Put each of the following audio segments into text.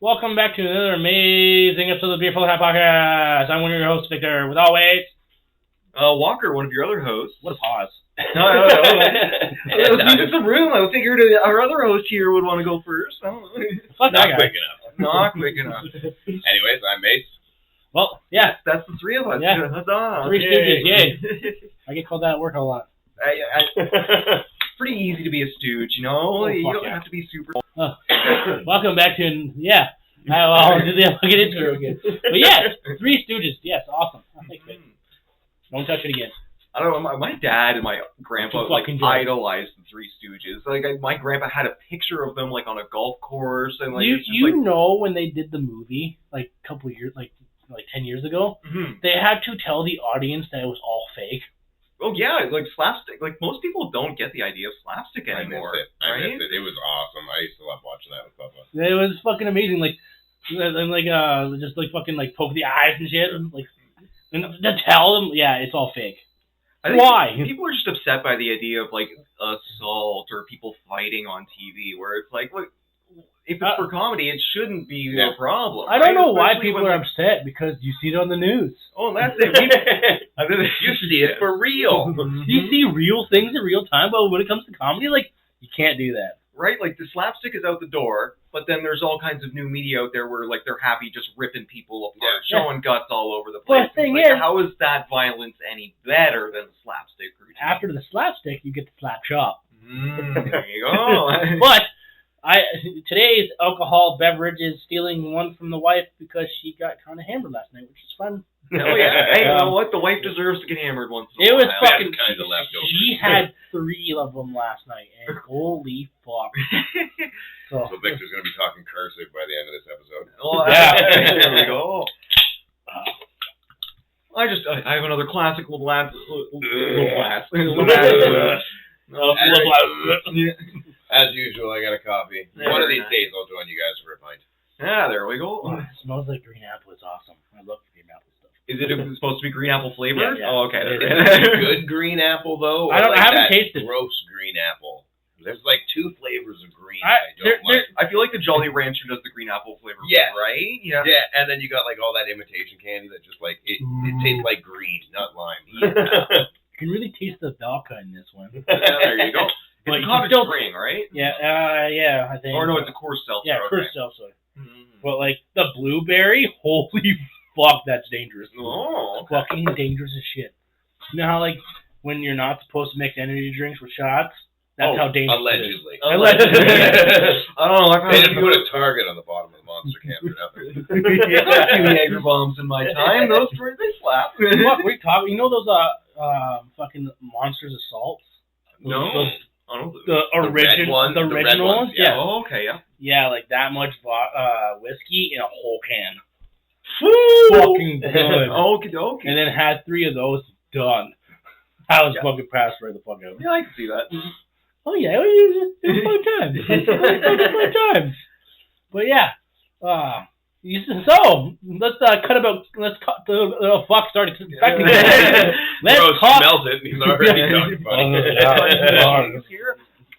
Welcome back to another amazing episode of the Beer Full of Hat Podcast. I'm one of your hosts, Victor, with always... Walker, one of your other hosts. What a pause. No. It's the room. I figured our other host here would want to go first. I don't know. Fuck that guy. Not quick enough. Not quick enough. Anyways, I'm Mace. Well, yeah. That's the three of us. Yeah. Huzzah. Three Stooges, yay. I get called that at work a lot. Pretty easy to be a stooge, you know? You don't have to be super... Welcome back to... Yeah. I'll get into it again. But yeah, Three Stooges. Yes, awesome. Thanks, man. Don't touch it again. I don't know. My dad and my grandpa idolized the Three Stooges. My grandpa had a picture of them on a golf course, and you know when they did the movie a couple of years, like 10 years ago, they had to tell the audience that it was all fake. Oh yeah, slapstick. Most people don't get the idea of slapstick anymore. I missed it. It was awesome. I used to love watching that with Papa. It was fucking amazing. Just fucking poke the eyes and shit, and to tell them, yeah, it's all fake. Why? People are just upset by the idea of assault or people fighting on TV, where it's look, if it's for comedy, it shouldn't be a problem. I don't know why people are upset, because you see it on the news. Oh, that's it. You see it for real. You see real things in real time, but when it comes to comedy, you can't do that. Right? The slapstick is out the door, but then there's all kinds of new media out there where they're happy just ripping people apart, showing guts all over the place. Well, the thing is, how is that violence any better than the slapstick routine? After the slapstick, you get the slap chop. There you go. But today's alcohol beverage is stealing one from the wife because she got kind of hammered last night, which is fun. Oh yeah. Hey, you know what? The wife deserves to get hammered once in a while. It was fucking kind of leftovers. She had 3 of them last night, and holy fuck. So Victor's going to be talking cursive by the end of this episode. Oh, yeah. There we go. I have another classic little glass. As usual, I got a coffee. One of these days I'll join you guys for a pint. Yeah, there we go. It smells like green apple. It's awesome. I love green apple stuff. Is it supposed to be green apple flavored? Yeah. Oh, okay. Good green apple, though? I haven't tasted gross green apple. There's 2 flavors of green I don't like. I feel like the Jolly Rancher does the green apple flavor, right? Yeah, and then you got all that imitation candy that just it tastes like green, not lime. Yeah. You can really taste the vodka in this one. Yeah, there you go. It's cottage spring, right? Yeah, I think. Or no, it's a Coors Seltzer. Yeah, Coors Seltzer. But the blueberry, holy fuck, that's dangerous. Oh, okay. Fucking dangerous as shit. You know how when you're not supposed to mix energy drinks with shots? That's how dangerous allegedly. it is. Allegedly. I don't know. They didn't put a target on the bottom of the monster can for nothing. A few Jaeger bombs in my time. Those they slap. What we're talking? You know those fucking Monsters Assaults? No. The original ones? Yeah. Oh, okay, yeah. Yeah, that much whiskey in a whole can. Woo! Fucking good. Okay. And then had 3 of those done. I was fucking passed right the fuck out. Yeah, I can see that. Oh yeah, it was fun times. It was fun times. But yeah, so let's cut the fuck started infecting. Let's talk. Smells it. And he's already talking about it.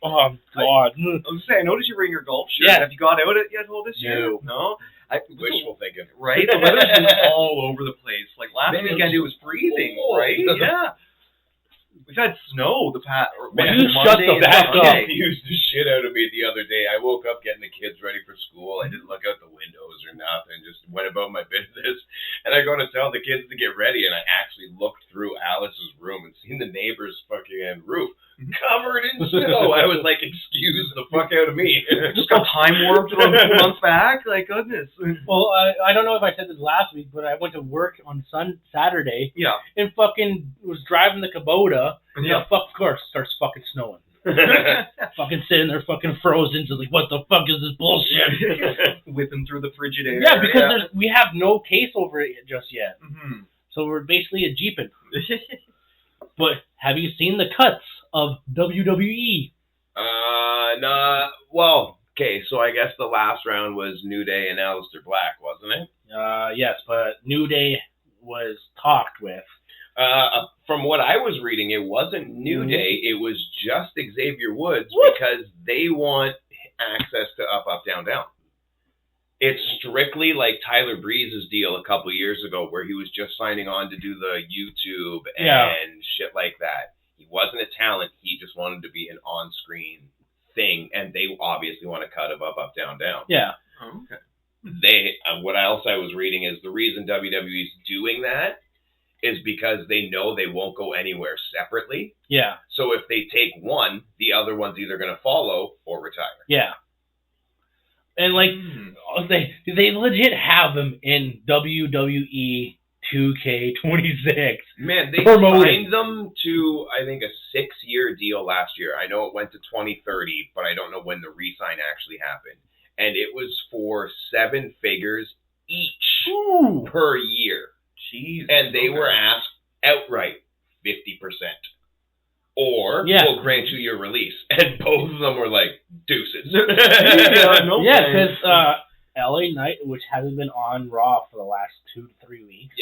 Oh God! I was saying, I noticed you're wearing your golf shirt. Yeah. Have you got out it yet all this year? No. Wishful thinking. Right? The weather's been all over the place. Last weekend it was freezing, right? Yeah. We've had snow the past. You shut the back up. It confused the shit out of me the other day. I woke up getting the kids ready for school. I didn't look out the windows or nothing. Just went about my business. And I go to tell the kids to get ready, and I actually looked through Alice's room and seen the neighbor's fucking roof covered in snow. I was like, excuse the fuck out of me. Just got time warped a month back. Goodness. Well, I don't know if I said this last week, but I went to work on Saturday. Yeah. And fucking was driving the Kubota. Yeah. Of course, starts fucking snowing. Fucking sitting there fucking frozen. Just what the fuck is this bullshit? Whipping through the frigid air. Yeah, because we have no case over it just yet. Mm-hmm. So we're basically a jeeping. But have you seen the cuts of WWE? Nah. Well, okay, so I guess the last round was New Day and Aleister Black, wasn't it? Yes, but New Day was talked with. From what I was reading, it wasn't New Day. It was just Xavier Woods because they want access to Up, Up, Down, Down. It's strictly like Tyler Breeze's deal a couple years ago, where he was just signing on to do the YouTube and shit like that. He wasn't a talent. He just wanted to be an on-screen thing, and they obviously want to cut him up, down, down. Yeah. Oh, okay. What else I was reading is the reason WWE's doing that is because they know they won't go anywhere separately. Yeah. So if they take one, the other one's either going to follow or retire. Yeah. And like they legit have them in WWE 2K26. Man, they promoting. signed them to, I think, a 6-year deal last year. I know it went to 2030, but I don't know when the re-sign actually happened. And it was for 7 figures each per year. Jeez. And they were asked outright 50%. Or we'll grant you your release. And both of them were like, deuces. Because LA Knight, which hasn't been on Raw for the last 2 to 3 weeks,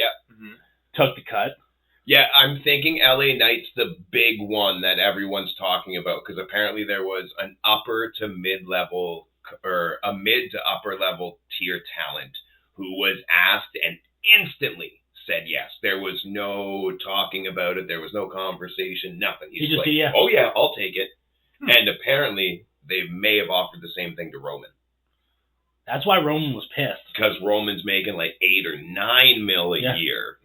took the cut. Yeah, I'm thinking LA Knight's the big one that everyone's talking about, because apparently there was an upper to mid-level, or a mid to upper level tier talent who was asked and instantly said yes. There was no talking about it. There was no conversation, nothing. He's just like, said yes. oh yeah, I'll take it. And apparently they may have offered the same thing to Roman. That's why Roman was pissed. Because Roman's making like $8 or $9 mil a year.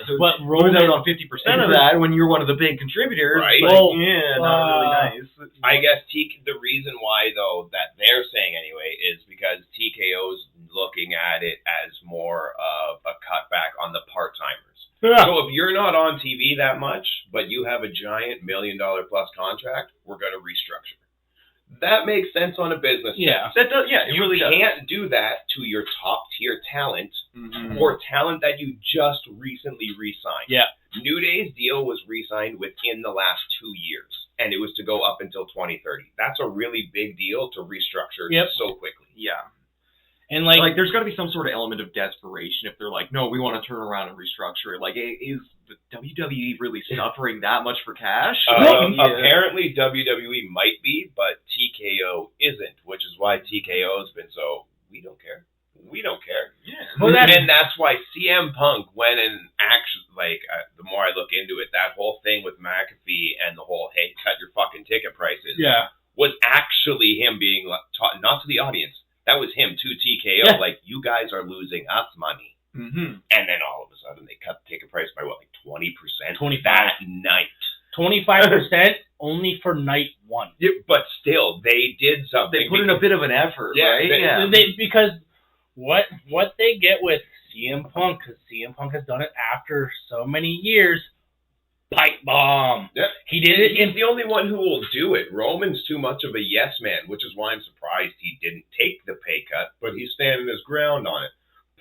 So but Roman out on 50% of that when you're one of the big contributors. Right. Like, Well, not really nice. I guess the reason why, though, that they're saying anyway, is because TKO's looking at it as more of a cutback on the part-timers. Yeah. So if you're not on TV that much, but you have a giant $1 million plus contract, we're going to restructure. That makes sense on a business. Yeah. That does, it You really does. can't do that to your top-tier talent or talent that you just recently re-signed. Yeah. New Day's deal was re-signed within the last 2 years, and it was to go up until 2030. That's a really big deal to restructure so quickly. Yeah. And like there's got to be some sort of element of desperation if they're like, no, we want to turn around and restructure it. Like, is the WWE really suffering that much for cash? Apparently WWE might be, but TKO isn't, which is why TKO's been so, we don't care. We don't care. Yeah. Well, and that's why CM Punk went and actually, the more I look into it, that whole thing with McAfee and the whole, hey, cut your fucking ticket prices, was actually him being taught, not to the audience. That was him to TKO. Yeah. Like, you guys are losing us money. And then all of a sudden they cut the ticket price by 20%? 25 that night. 25% only for night 1. Yeah, but still, they did something. They put in a bit of an effort, right? Because what they get with CM Punk, because CM Punk has done it after so many years, pipe bomb. Yeah. He did it. He's the only one who will do it. Roman's too much of a yes man, which is why I'm surprised he didn't take the pay cut, but he's standing his ground on it.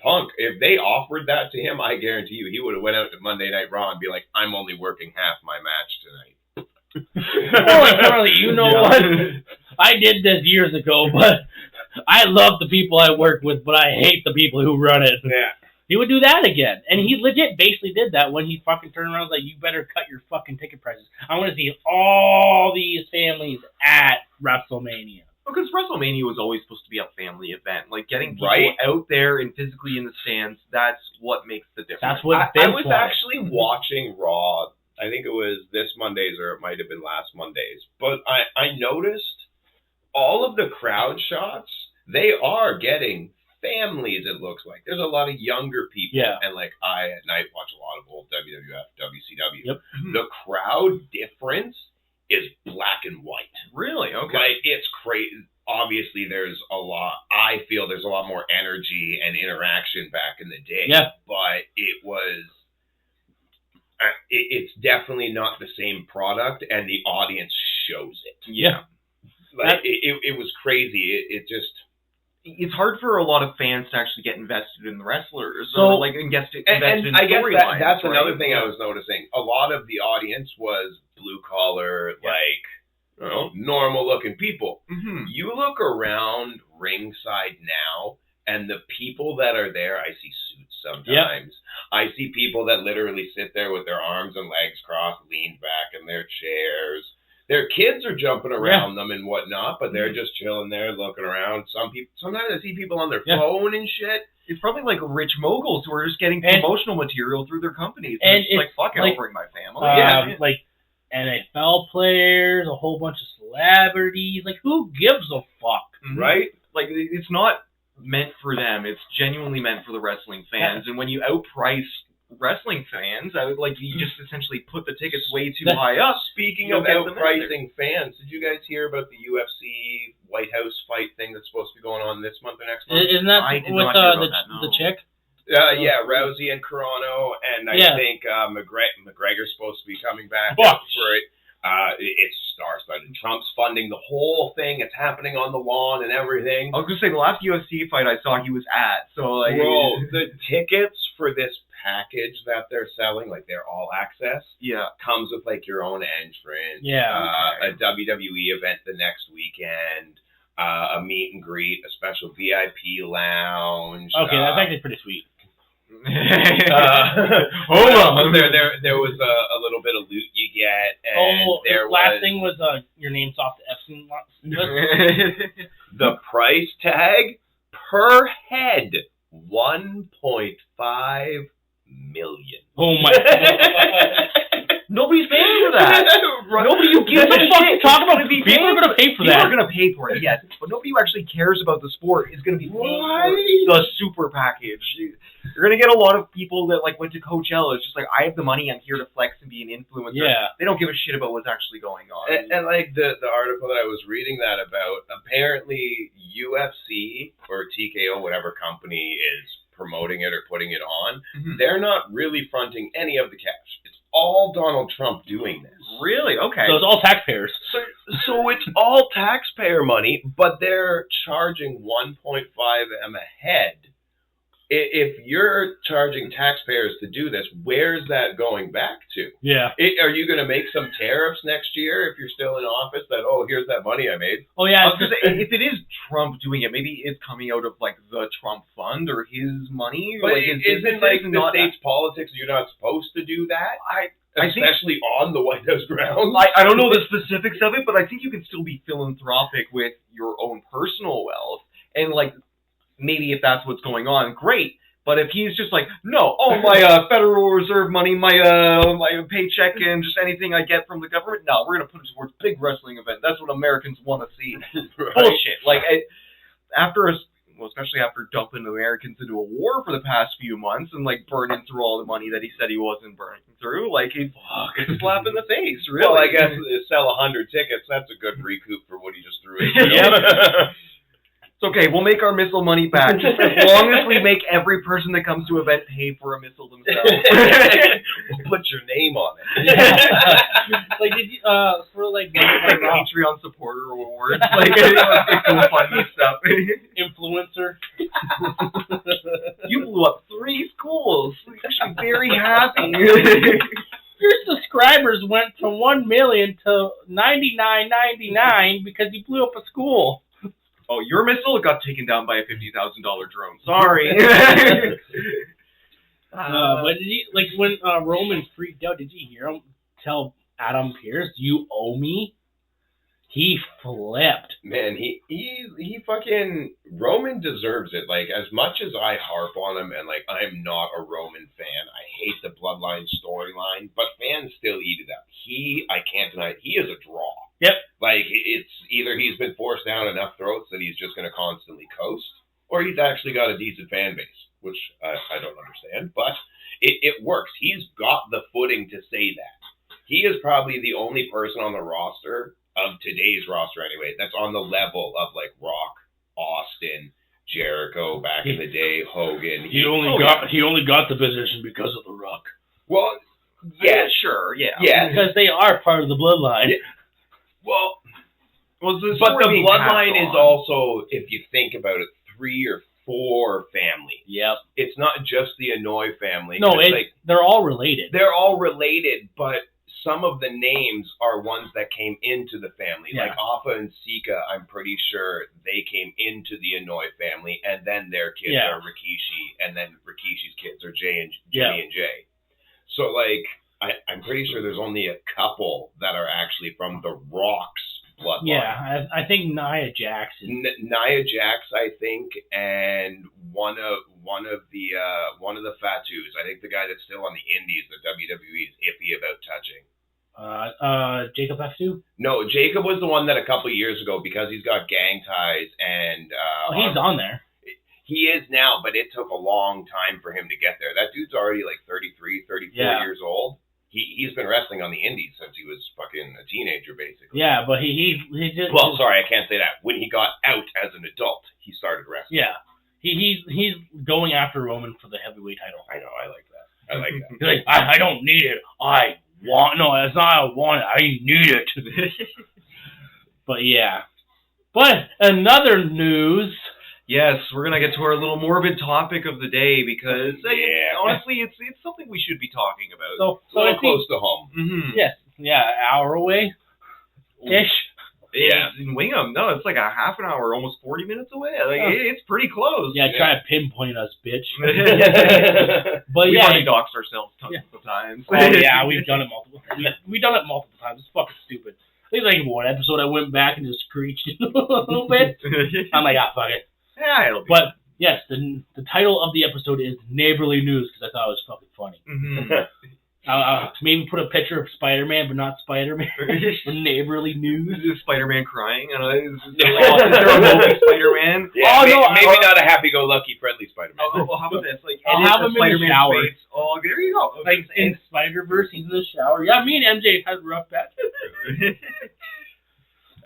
Punk, if they offered that to him, I guarantee you he would have went out to Monday Night Raw and be like, I'm only working half my match tonight. Well, Carly, you know what? I did this years ago, but I love the people I work with, but I hate the people who run it. Yeah. He would do that again. And he legit basically did that when he fucking turned around and was like, you better cut your fucking ticket prices. I want to see all these families at WrestleMania. Because WrestleMania was always supposed to be a family event. Like, getting people out there and physically in the stands, that's what makes the difference. That's what I was actually watching Raw. I think it was this Monday's or it might have been last Monday's. But I noticed all of the crowd shots, they are getting families, it looks like. There's a lot of younger people. Yeah. And like I at night watch a lot of old WWF, WCW. Yep. The crowd difference is black and white. Really? Okay. Like, it's crazy. Obviously, I feel there's a lot more energy and interaction back in the day. Yeah. But it was, it's definitely not the same product, and the audience shows it. Yeah. Like, it was crazy. It just... It's hard for a lot of fans to actually get invested in the wrestlers, so, or invested and in I guess storylines. that's right? another thing I was noticing. A lot of the audience was blue collar, normal looking people. You look around ringside now, and the people that are there, I see suits sometimes. I see people that literally sit there with their arms and legs crossed, leaned back in their chairs. their kids are jumping around them and whatnot, but they're just chilling there, looking around. Sometimes I see people on their phone and shit. It's probably like rich moguls who are just getting promotional material through their companies. And it's like, fuck it, I'll bring my family. Like NFL players, a whole bunch of celebrities. Like, who gives a fuck? Right? Like, it's not meant for them. It's genuinely meant for the wrestling fans. And when you outprice wrestling fans, you just essentially put the tickets way too high up. Speaking of outpricing fans, did you guys hear about the UFC White House fight thing that's supposed to be going on this month or next month? Isn't that with the chick? Yeah, Rousey and Carano, and I think McGregor's supposed to be coming back for it. It's star-studded. Trump's funding the whole thing. It's happening on the lawn and everything. I was gonna say the last UFC fight I saw, he was at. So bro, the tickets for this package that they're selling, like their all access, comes with like your own entrance, a WWE event the next weekend, a meet and greet, a special VIP lounge. Okay, that's actually pretty sweet. Hold on. There was a little bit of loot you get, and the last thing was your name's off the Epstein list. The price tag per head $1.5 million. Oh my god. Nobody's paying for that. Nobody who gives a shit. Talk about people are going to pay for that. People are going to pay for it, yes. But nobody who actually cares about the sport is going to be paying for the super package. You're going to get a lot of people that went to Coachella. It's just like, I have the money, I'm here to flex and be an influencer. Yeah. They don't give a shit about what's actually going on. And the article that I was reading that about, apparently UFC or TKO, whatever company is promoting it or putting it on, they're not really fronting any of the cash. It's all Donald Trump doing this. Really? Okay. So it's all taxpayers. So it's all taxpayer money, but they're charging $1.5 million a head. If you're charging taxpayers to do this, where's that going back to? Yeah. Are you going to make some tariffs next year if you're still in office that, here's that money I made? Oh, yeah. If it is Trump doing it, maybe it's coming out of, the Trump fund or his money. But isn't the state's politics, you're not supposed to do that? Especially on the White House grounds? I don't know the specifics of it, but I think you can still be philanthropic with your own personal wealth. And, maybe if that's what's going on, great. But if he's just no, my Federal Reserve money, my paycheck, and just anything I get from the government, no, we're going to put it towards a big wrestling event. That's what Americans want to see. Right. Bullshit. Especially after dumping Americans into a war for the past few months and burning through all the money that he said he wasn't burning through, it's a slap in the face, really. Well, I guess sell 100 tickets, that's a good recoup for what he just threw in. It's okay, we'll make our missile money back, just as long as we make every person that comes to an event pay for a missile themselves. We'll put your name on it. Did you, for Patreon supporter awards, GoFundMe stuff. Influencer. You blew up 3 schools. You should be very happy. Your subscribers went from 1 million to 99.99 because you blew up a school. Oh, your missile got taken down by a $50,000 drone. Sorry. But did you, when Roman freaked out, did you hear him tell Adam Pearce, "You owe me"? He flipped. Man, he fucking Roman deserves it. As much as I harp on him and I'm not a Roman fan, I hate the Bloodline storyline, but fans still eat it up. I can't deny it. He is a draw. Yep. It's either he's been forced down enough throats that he's just going to constantly coast, or he's actually got a decent fan base, which I don't understand, but it works. He's got the footing to say that. He is probably the only person on the roster, of today's roster anyway, that's on the level of Rock, Austin, Jericho back in the day, Hogan. He only got the position because of The Rock. Well, yeah, sure, yeah. Because they are part of the Bloodline. Yeah. Well, but the Bloodline is also, if you think about it, 3 or 4 families. Yep. It's not just the Anoa'i family. No, they're all related. They're all related, but some of the names are ones that came into the family. Yeah. Appa and Sika, I'm pretty sure they came into the Anoa'i family, and then their kids are Rikishi, and then Rikishi's kids are Jimmy and Jay. So, I'm pretty sure there's only a couple that are actually from the Rock's bloodline. Yeah, I think Nia Jax is. Nia Jax, I think, and one of the Fatus. I think the guy that's still on the Indies that WWE is iffy about touching. Jacob F2? No, Jacob was the one that a couple of years ago, because he's got gang ties and he's on there. He is now, but it took a long time for him to get there. That dude's already like 33, 34 years old. He's been wrestling on the Indies since he was fucking a teenager, basically. Yeah, but he just... Well, sorry, I can't say that. When he got out as an adult, he started wrestling. Yeah. He's going after Roman for the heavyweight title. I know, I like that. I like that. He's like, I don't need it. No, it's not I want it. I need it. But yeah. But another news... Yes, we're gonna get to our little morbid topic of the day because honestly, it's something we should be talking about. So it's a little close to home. Mm-hmm. Yes, yeah, an hour away, ish. Yeah, in Wingham. No, it's like a half an hour, almost 40 minutes away. Like it's pretty close. Yeah, try to pinpoint us, bitch. But we've already doxed ourselves tons of times. Oh yeah, we've done it multiple times. We've done it multiple times. It's fucking stupid. I think like one episode I went back and just screeched a little bit. I'm like, fuck it. Yeah, it'll be. But yes, the title of the episode is Neighbourly News because I thought it was fucking funny. Mm-hmm. Maybe put a picture of Spider-Man, but not Spider-Man. For Neighbourly News. Is Spider-Man crying? Is there a movie Spider-Man? Yeah, maybe not a happy-go-lucky friendly Spider-Man. Oh, how about this? Like, I'll have him in the shower. Face. Oh, there you go. Like in Spider-Verse, he's in the shower. Yeah, me and MJ had a rough patch.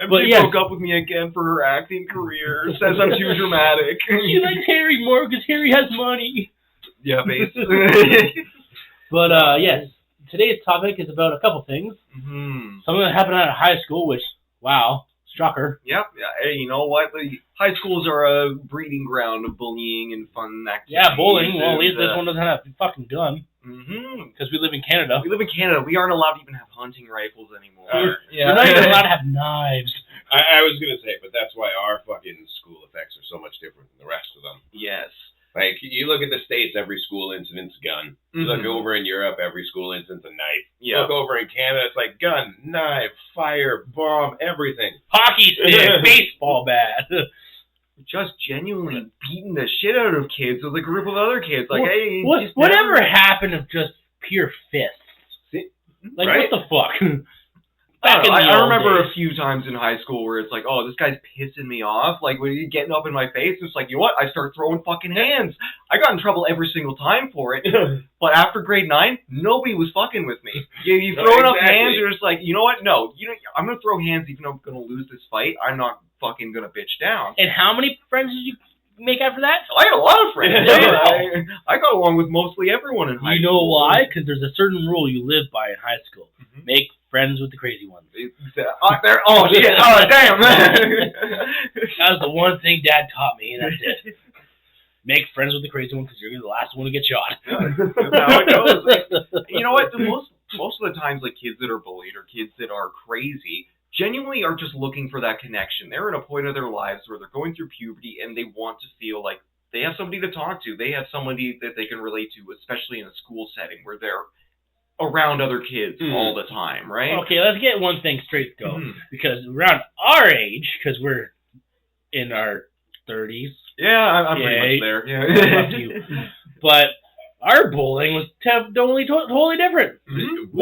MJ broke up with me again for her acting career. Says I'm too dramatic. She likes Harry more because Harry has money. Yeah, basically. But yes, today's topic is about a couple things. Mm-hmm. Something that happened out of high school, which, wow, shocker. Yep. Yeah. Hey, you know what? The high schools are a breeding ground of bullying and fun activities. Yeah, bullying. Well, at least this one doesn't have a fucking gun. Mm-hmm. Because we live in Canada. We live in Canada. We aren't allowed to even have hunting rifles anymore. We're not even allowed to have knives. I was going to say, but that's why our fucking school effects are so much different than the rest of them. Yes. Like, you look at the States, every school incident's a gun. You look over in Europe, every school incident's a knife. Yeah. Look over in Canada, it's like gun, knife, fire, bomb, everything. Hockey stick, baseball bat. Just genuinely beating the shit out of kids with a group of other kids. Like, hey, whatever happened of just pure fists? Like, right? what the fuck? I remember a few times in high school where it's like, oh, this guy's pissing me off. Like, when he's getting up in my face, it's like, you know what? I start throwing fucking hands. I got in trouble every single time for it. But after grade 9, nobody was fucking with me. You throw enough hands, you're just like, you know what? No, I'm going to throw hands even though I'm going to lose this fight. I'm not fucking going to bitch down. And how many friends did you make after that? I got a lot of friends. I got along with mostly everyone in high school. You know why? Because there's a certain rule you live by in high school. Mm-hmm. Make friends with the crazy ones. Oh, shit. Oh, damn. That was the one thing Dad taught me, and that's it. Make friends with the crazy one because you're the last one to get shot. That's how it goes. You know what? Most of the times, like, kids that are bullied or kids that are crazy genuinely are just looking for that connection. They're at a point of their lives where they're going through puberty and they want to feel like they have somebody to talk to. They have somebody that they can relate to, especially in a school setting where they're around other kids all the time, right? Okay, let's get one thing straight, though. Because around our age, because we're in our 30s. Yeah, I'm pretty much there. Yeah. Fuck you. But our bullying was totally different. 100%.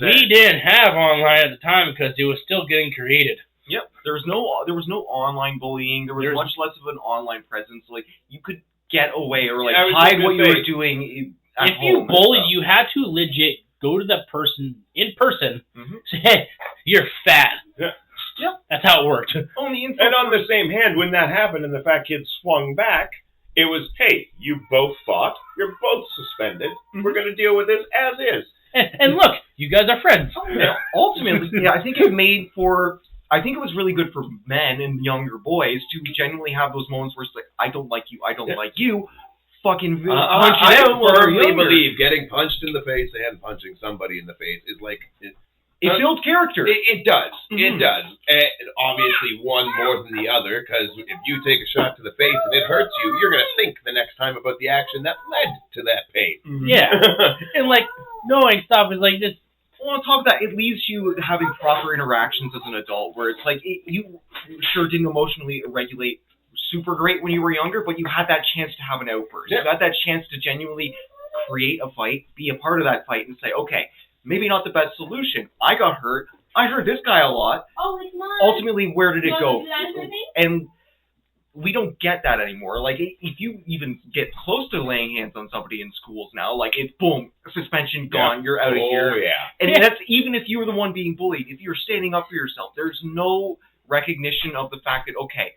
We didn't have online at the time because it was still getting created. Yep. There was no online bullying. There was much less of an online presence. Like, you could get away or like hide what you were doing. If you bullied, you had to legit go to that person in person. Say, hey, you're fat. Yeah. Yep. That's how it worked. And on the same hand, when that happened and the fat kid swung back, it was, hey, you both fought. You're both suspended. We're going to deal with this as is. And look, you guys are friends. Ultimately, I think it was really good for men and younger boys to genuinely have those moments where it's like, I don't like you, I don't like you. Fucking punch it out. I firmly believe getting punched in the face and punching somebody in the face is like... It builds character. It does. It does. And obviously, one more than the other, because if you take a shot to the face and it hurts you, you're going to think the next time about the action that led to that pain. Yeah. And, like, knowing stuff is like just. Well, on top of that, it leaves you having proper interactions as an adult, where it's like you sure didn't emotionally regulate super great when you were younger, but you had that chance to have an outburst. Yeah. You had that chance to genuinely create a fight, be a part of that fight, and say, okay, maybe not the best solution. I got hurt. I hurt this guy a lot. Oh, it's mine. Ultimately, where did it go? And we don't get that anymore. Like, if you even get close to laying hands on somebody in schools now, like, it's boom, suspension gone, you're out of here. Oh, yeah. And that's even if you were the one being bullied. If you're standing up for yourself, there's no recognition of the fact that, okay,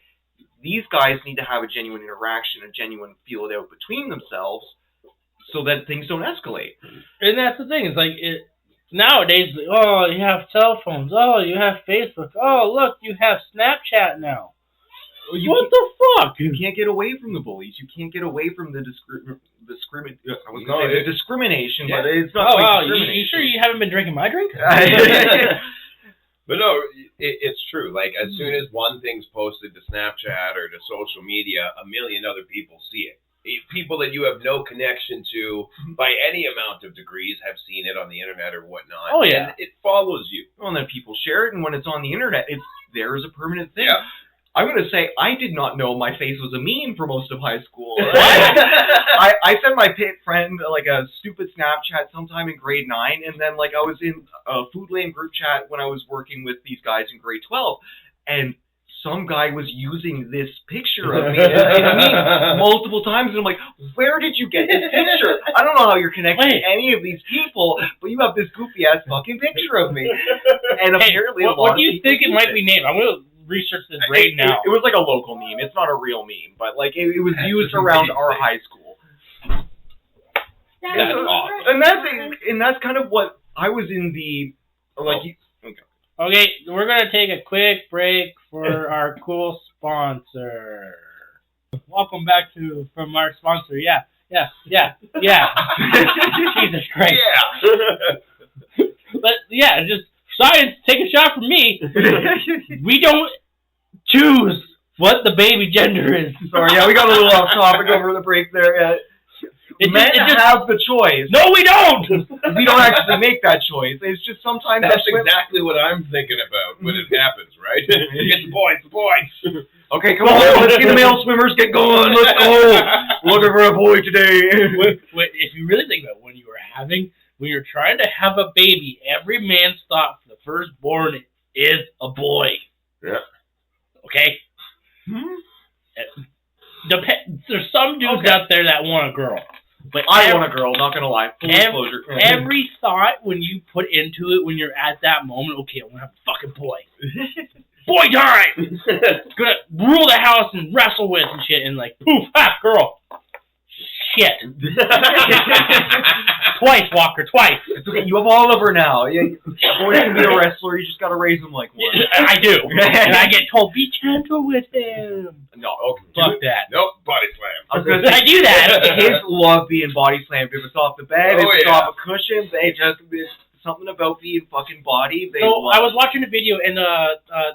these guys need to have a genuine interaction, a genuine feel it out between themselves so that things don't escalate. And that's the thing. It's like, nowadays, oh, you have cell phones. Oh, you have Facebook. Oh, look, you have Snapchat now. What the fuck? You can't get away from the bullies. You can't get away from the discrimination, yeah. but it's not quite discrimination. You sure you haven't been drinking my drink? But no, it's true. Like, as soon as one thing's posted to Snapchat or to social media, a million other people see it. People that you have no connection to by any amount of degrees have seen it on the internet or whatnot. Oh, yeah. And it follows you. Well, and then people share it, and when it's on the internet, it's there as a permanent thing. Yeah. I'm going to say I did not know my face was a meme for most of high school. I sent my friend like a stupid Snapchat sometime in grade 9, and then like I was in a Food Lane group chat when I was working with these guys in grade 12, and some guy was using this picture of me in a meme multiple times, and I'm like, where did you get this picture? I don't know how you're connected to any of these people, but you have this goofy ass fucking picture of me. And apparently, what do you think it might be named? I'm going to research this right now. It was like a local meme. It's not a real meme, but like it was used around our high school. That's awesome. And that's kind of what I was in the like. Okay, we're gonna take a quick break for our cool sponsor. Welcome back from our sponsor. Yeah. Jesus Christ. Yeah. But yeah, just science, take a shot from me. We don't choose what the baby gender is. Sorry, yeah, we got a little off topic over the break there. Yeah. Men have the choice. No, we don't. We don't actually make that choice. It's just sometimes that's exactly what I'm thinking about when it happens, right? It's the boys. Okay, come on, let's get the male swimmers get going. Let's go. Looking for a boy today. If you really think about it, when you're trying to have a baby, every man's thought for the firstborn is a boy. Yeah. Okay? There's some dudes out there that want a girl. But I want a girl, not gonna lie. Full disclosure. Every thought when you put into it, when you're at that moment, okay, I want to have a fucking boy. Boy time! Gonna rule the house and wrestle with and shit, and like, poof, girl. Shit. Twice, Walker, twice. It's okay, you have all of her now. Yeah, boy can be a wrestler, you just gotta raise him like one. I do. And I get told, be gentle with him. No, okay. Fuck that. Nope, body slam. I do that. Kids love being body slammed. If it's off the bed, if it's off a cushion, there's something about being fucking body. I was watching a video, and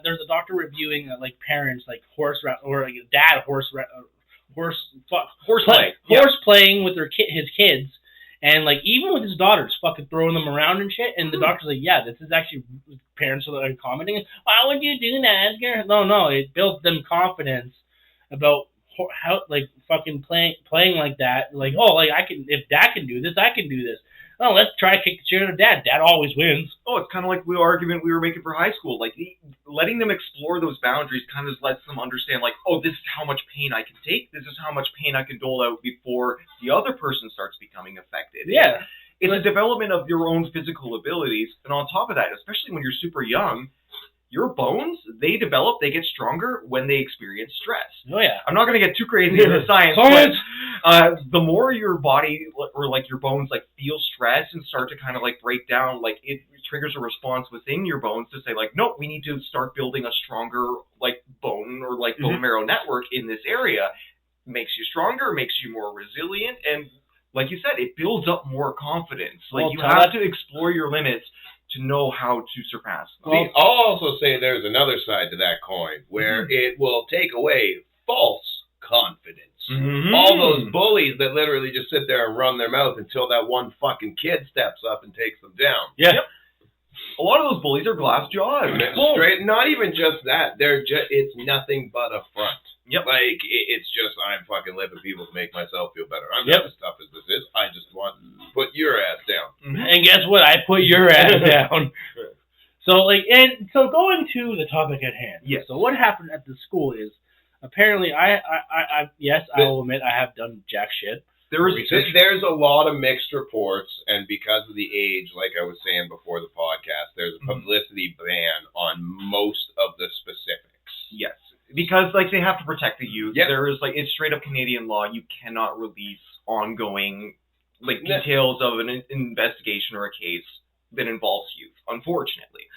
there's a doctor reviewing like parents, like horse playing with his kids, and like even with his daughters, fucking throwing them around and shit. And the doctor's like, yeah, this is actually parents are commenting. Why would you do that? No, it builds them confidence about how like fucking playing like that. Like, oh, like if Dad can do this, I can do this. Oh, let's try to kick the shit out of Dad. Dad always wins. Oh, it's kind of like the argument we were making for high school. Like, letting them explore those boundaries kind of lets them understand, like, oh, this is how much pain I can take. This is how much pain I can dole out before the other person starts becoming affected. Yeah. It's a development of your own physical abilities. And on top of that, especially when you're super young, your bones, they develop, they get stronger when they experience stress. Oh, yeah. I'm not going to get too crazy into science, but the more your body or like your bones like feel stress and start to kind of like break down, like it triggers a response within your bones to say like, nope, we need to start building a stronger like bone or like bone marrow network in this area. Makes you stronger, makes you more resilient, and like you said, it builds up more confidence. Like you have to explore your limits to know how to surpass them. See, I'll also say there's another side to that coin where it will take away false confidence. Mhm. All those bullies that literally just sit there and run their mouth until that one fucking kid steps up and takes them down. Yeah. Yep. A lot of those bullies are glass jawed. Straight, not even just that. It's nothing but a front. Yep. Like, it's just, I'm fucking lipping people to make myself feel better. I'm Yep. not as tough as this is. I just want to put your ass down. Mhm. And guess what? I put your ass down. So going to the topic at hand. Yes. So what happened at the school is, apparently, I will admit I have done jack shit. There's a lot of mixed reports, and because of the age, like I was saying before the podcast, there's a publicity ban on most of the specifics. Yes. Because, like, they have to protect the youth. Yep. There is, like, it's straight up Canadian law. You cannot release ongoing, like, details of an investigation or a case that involves youth, unfortunately.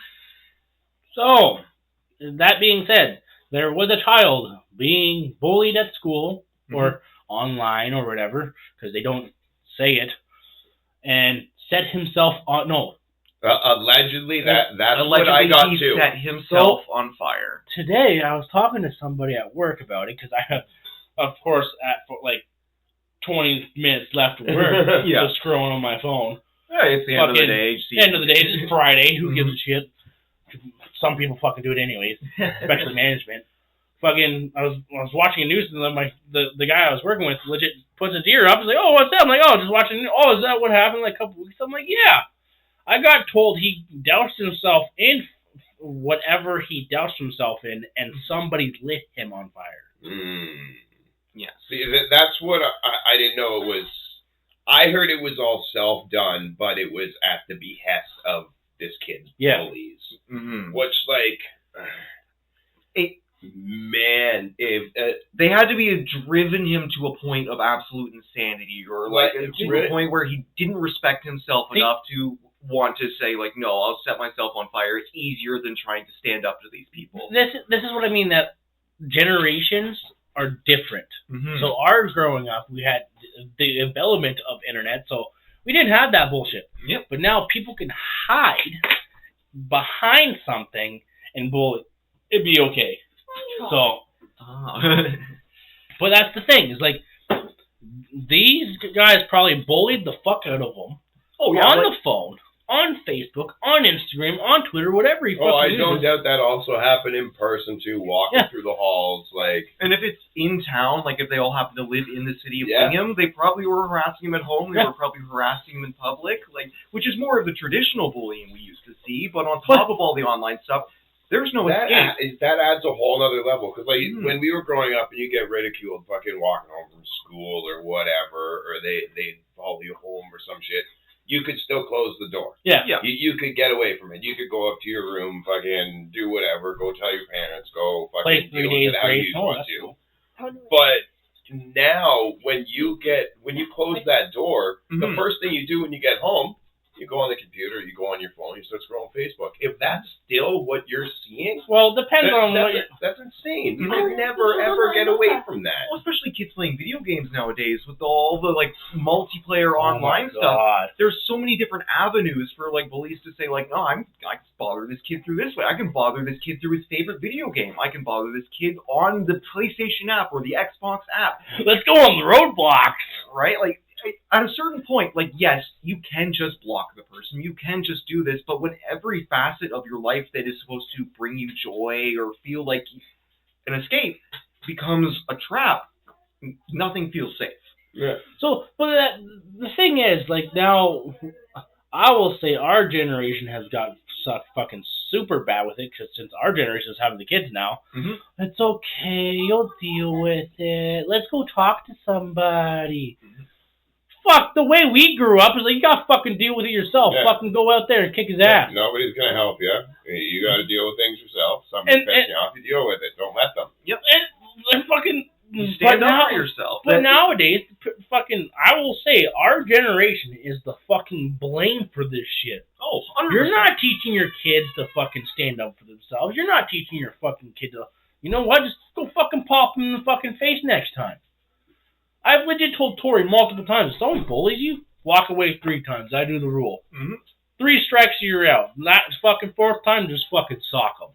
So, that being said, there was a child being bullied at school or online or whatever, because they don't say it, and set himself on. No. Allegedly, that's what I got he too. set himself on fire. Today, I was talking to somebody at work about it, because I have, of course, at like 20 minutes left of work, Yeah. just scrolling on my phone. Yeah, it's the end of the day. End of the day, it's Friday. Who gives a shit? Some people fucking do it anyways, especially management. Fucking, I was watching a news, and then the guy I was working with legit puts his ear up. He's like, "Oh, what's that?" I'm like, "Oh, just watching. Oh, is that what happened like a couple weeks?" I'm like, "Yeah." I got told he doused himself in whatever he doused himself in, and somebody lit him on fire. Yeah. See, that's what I didn't know it was. I heard it was all self-done, but it was at the behest of this kid's bullies. Mm-hmm. Which, like, man, if they had to be driven him to a point of absolute insanity, or like to a point where he didn't respect himself enough to want to say, like, no, I'll set myself on fire. It's easier than trying to stand up to these people. This is what I mean, that generations are different. Mm-hmm. So ours growing up, we had the development of internet, so we didn't have that bullshit. Yep. But now people can hide behind something and bully. It'd be okay. So, but that's the thing, is like, these guys probably bullied the fuck out of them on the phone, on Facebook, on Instagram, on Twitter, whatever he fucking I don't uses. doubt that also happened in person too, walking through the halls, like. And if it's in town, like if they all happen to live in the city of Bingham, they probably were harassing him at home. They were probably harassing him in public, like, which is more of the traditional bullying we used to see. But on top of all the online stuff, there's no escape. That adds a whole other level, because like when we were growing up and you get ridiculed fucking walking home from school or whatever, or they follow you home or some shit, you could still close the door. Yeah. You could get away from it. You could go up to your room, fucking do whatever, go tell your parents, go fucking Play 3 deal with days it how straight. you want to. But now, when you close that door, the first thing you do when you get home, you go on the computer, you go on your phone, you start scrolling Facebook. If that's still what you're seeing, well, depends on what. That's insane. You can never ever get away from that. Well, especially kids playing video games nowadays with all the like multiplayer online stuff. There's so many different avenues for like bullies to say, like, no, I can bother this kid through this way. I can bother this kid through his favorite video game. I can bother this kid on the PlayStation app or the Xbox app. Let's go on the roadblocks, right? Like, at a certain point, like, yes, you can just block the person. You can just do this. But when every facet of your life that is supposed to bring you joy or feel like an escape becomes a trap, nothing feels safe. Yeah. So, but the thing is, like, now, I will say our generation has got sucked fucking super bad with it, because since our generation is having the kids now, it's okay, you'll deal with it. Let's go talk to somebody. Fuck, the way we grew up is like, you gotta fucking deal with it yourself. Yeah. Fucking go out there and kick his ass. Nobody's gonna help you. You gotta deal with things yourself. Somebody's pissing you off, you deal with it. Don't let them. Yep. And fucking stand up for yourself. But nowadays, fucking, I will say, our generation is the fucking blame for this shit. Oh, 100%. You're not teaching your kids to fucking stand up for themselves. You're not teaching your fucking kid to, you know what, just go fucking pop them in the fucking face next time. I've legit told Tori multiple times, if someone bullies you, walk away 3 times. I do the rule. 3 strikes, you're out. Not fucking 4th time, just fucking sock them.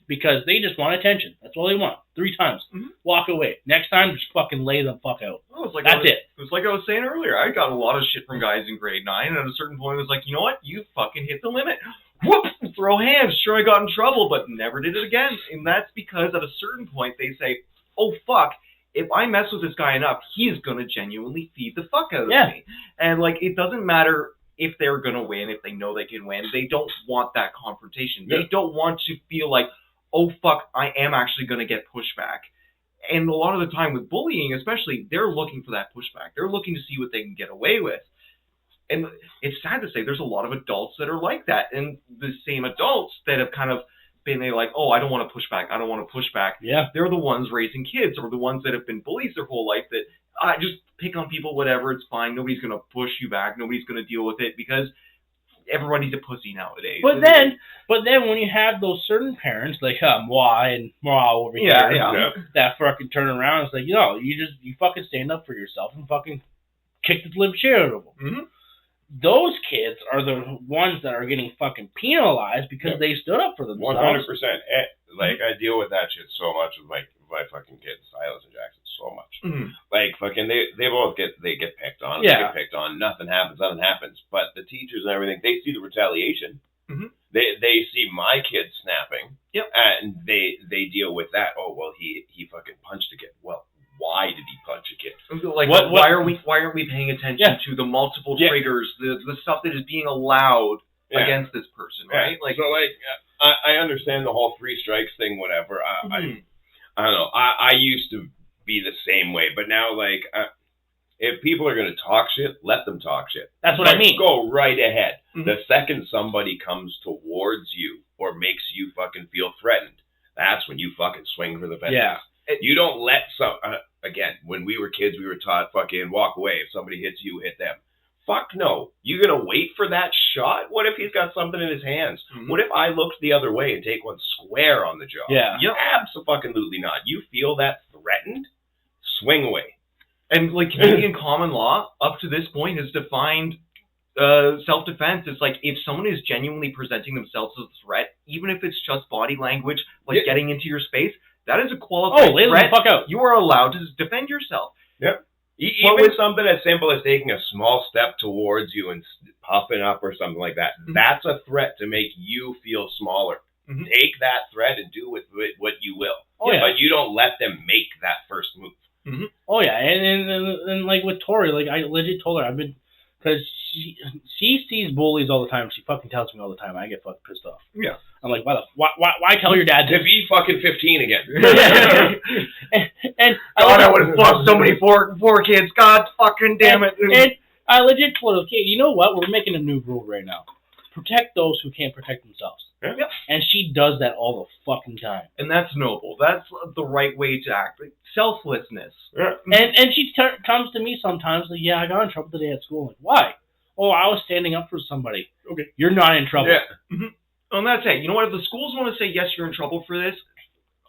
because they just want attention. That's all they want. 3 times. Walk away. Next time, just fucking lay the fuck out. Well, That's it. It was like I was saying earlier. I got a lot of shit from guys in grade 9, and at a certain point, it was like, you know what? You fucking hit the limit. Whoop! Throw hands. Sure, I got in trouble, but never did it again. And that's because at a certain point, they say, oh, fuck. If I mess with this guy enough, he's going to genuinely feed the fuck out of me. And, like, it doesn't matter if they're going to win, if they know they can win. They don't want that confrontation. They don't want to feel like, oh, fuck, I am actually going to get pushback. And a lot of the time with bullying, especially, they're looking for that pushback. They're looking to see what they can get away with. And it's sad to say there's a lot of adults that are like that. And the same adults that have kind of been like, oh, I don't want to push back. I don't want to push back. Yeah. They're the ones raising kids or the ones that have been bullies their whole life that just pick on people, whatever, it's fine. Nobody's going to push you back. Nobody's going to deal with it because everybody's a pussy nowadays. But then when you have those certain parents like moi and moi over here that fucking turn around, it's like, you fucking stand up for yourself and fucking kick the living shit out of them. Mm-hmm. Those kids are the ones that are getting fucking penalized because they stood up for themselves. 100%. Like, I deal with that shit so much with my fucking kids, Silas and Jackson, so much. Mm-hmm. Like, fucking, they both get picked on. They get picked on. Nothing happens. But the teachers and everything, they see the retaliation. Mm-hmm. They see my kids snapping. Yep. And they deal with that. Oh, well, he fucking punched a kid. Well, why did he punch a kid? Like, why aren't we paying attention to the multiple triggers, the stuff that is being allowed against this person, right? Like, so, like, I understand the whole 3 strikes thing, whatever. I don't know. I used to be the same way, but now, like, if people are going to talk shit, let them talk shit. That's what I mean. Go right ahead. Mm-hmm. The second somebody comes towards you or makes you fucking feel threatened, that's when you fucking swing for the fences. Yeah. You don't let again, when we were kids, we were taught fucking walk away. If somebody hits you, hit them. Fuck no. You're going to wait for that shot? What if he's got something in his hands? Mm-hmm. What if I looked the other way and take one square on the jaw? Yeah. Absolutely not. You feel that threatened? Swing away. And, like, Canadian common law, up to this point, has defined self-defense. It's like, if someone is genuinely presenting themselves as a threat, even if it's just body language, like getting into your space, that is a qualified threat. The fuck out. You are allowed to defend yourself. Yep. Even something as simple as taking a small step towards you and puffing up or something like that, that's a threat to make you feel smaller. Mm-hmm. Take that threat and do with it what you will. But you don't let them make that first move. Mm-hmm. Oh, yeah. And like with Tori, like, I legit told her, because she sees bullies all the time. She fucking tells me all the time. I get fucking pissed off. Yeah. I'm like, why tell your dad to be fucking 15 again? and God, I would have fucked so many poor kids. God fucking damn it. And I legit told her, okay, you know what? We're making a new rule right now. Protect those who can't protect themselves. Yeah. And she does that all the fucking time. And that's noble. That's the right way to act. Like, selflessness. Yeah. And she comes to me sometimes like, yeah, I got in trouble today at school. Like, why? Oh, I was standing up for somebody. Okay. You're not in trouble. Yeah. Mm-hmm. And that's it. You know what? If the schools want to say, yes, you're in trouble for this,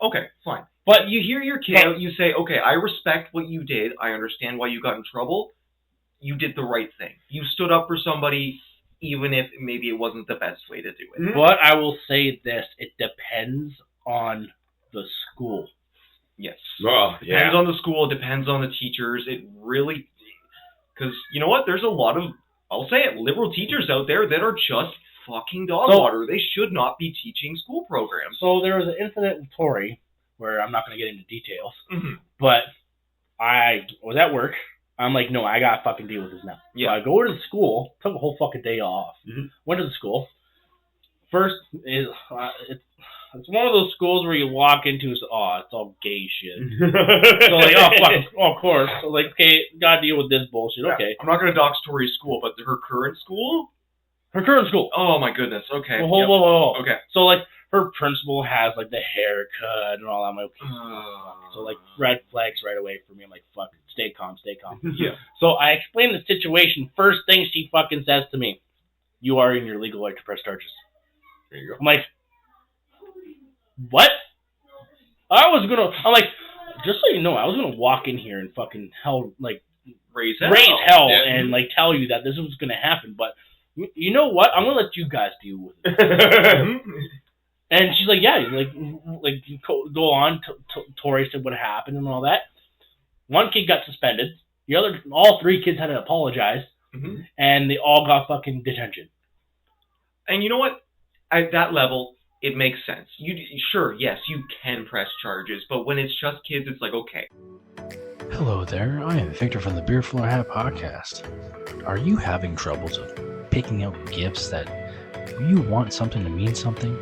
okay, fine. But you hear your kid out, you say, okay, I respect what you did. I understand why you got in trouble. You did the right thing. You stood up for somebody, even if maybe it wasn't the best way to do it. Mm-hmm. But I will say this, it depends on the school. Yes. Well, depends on the school, it depends on the teachers. It really, because you know what? There's a lot of, I'll say it, liberal teachers out there that are just fucking dog water. They should not be teaching school programs. So there was an incident with Tori, where I'm not going to get into details, but I was at work. I'm like, no, I got to fucking deal with this now. Yeah. So I go to the school, took a whole fucking day off, went to the school. First, it's one of those schools where you walk into, it's all gay shit. So like, oh, fuck, of course. So like, okay, got to deal with this bullshit, okay. I'm not going to dox Tori's school, but her current school? Her current school. Oh, my goodness, okay. Well, whoa. Okay. So like, her principal has like the haircut and all that. I'm like, okay. So like, red flags right away for me. I'm like, fuck, stay calm. Yeah. So I explained the situation. First thing she fucking says to me, you are in your legal right to press charges. There you go. I'm like, what? I'm like, just so you know, I was gonna walk in here and fucking raise hell and like tell you that this was gonna happen, but you know what? I'm gonna let you guys deal with it. And she's like, yeah, like go on. Tori said what happened and all that. One kid got suspended. All 3 kids had to apologize, and they all got fucking detention. And you know what? At that level, it makes sense. Sure, yes, you can press charges, but when it's just kids, it's like, okay. Hello there, I am Victor from the Beer Floor Hat Podcast. Are you having troubles of picking out gifts that you want something to mean something?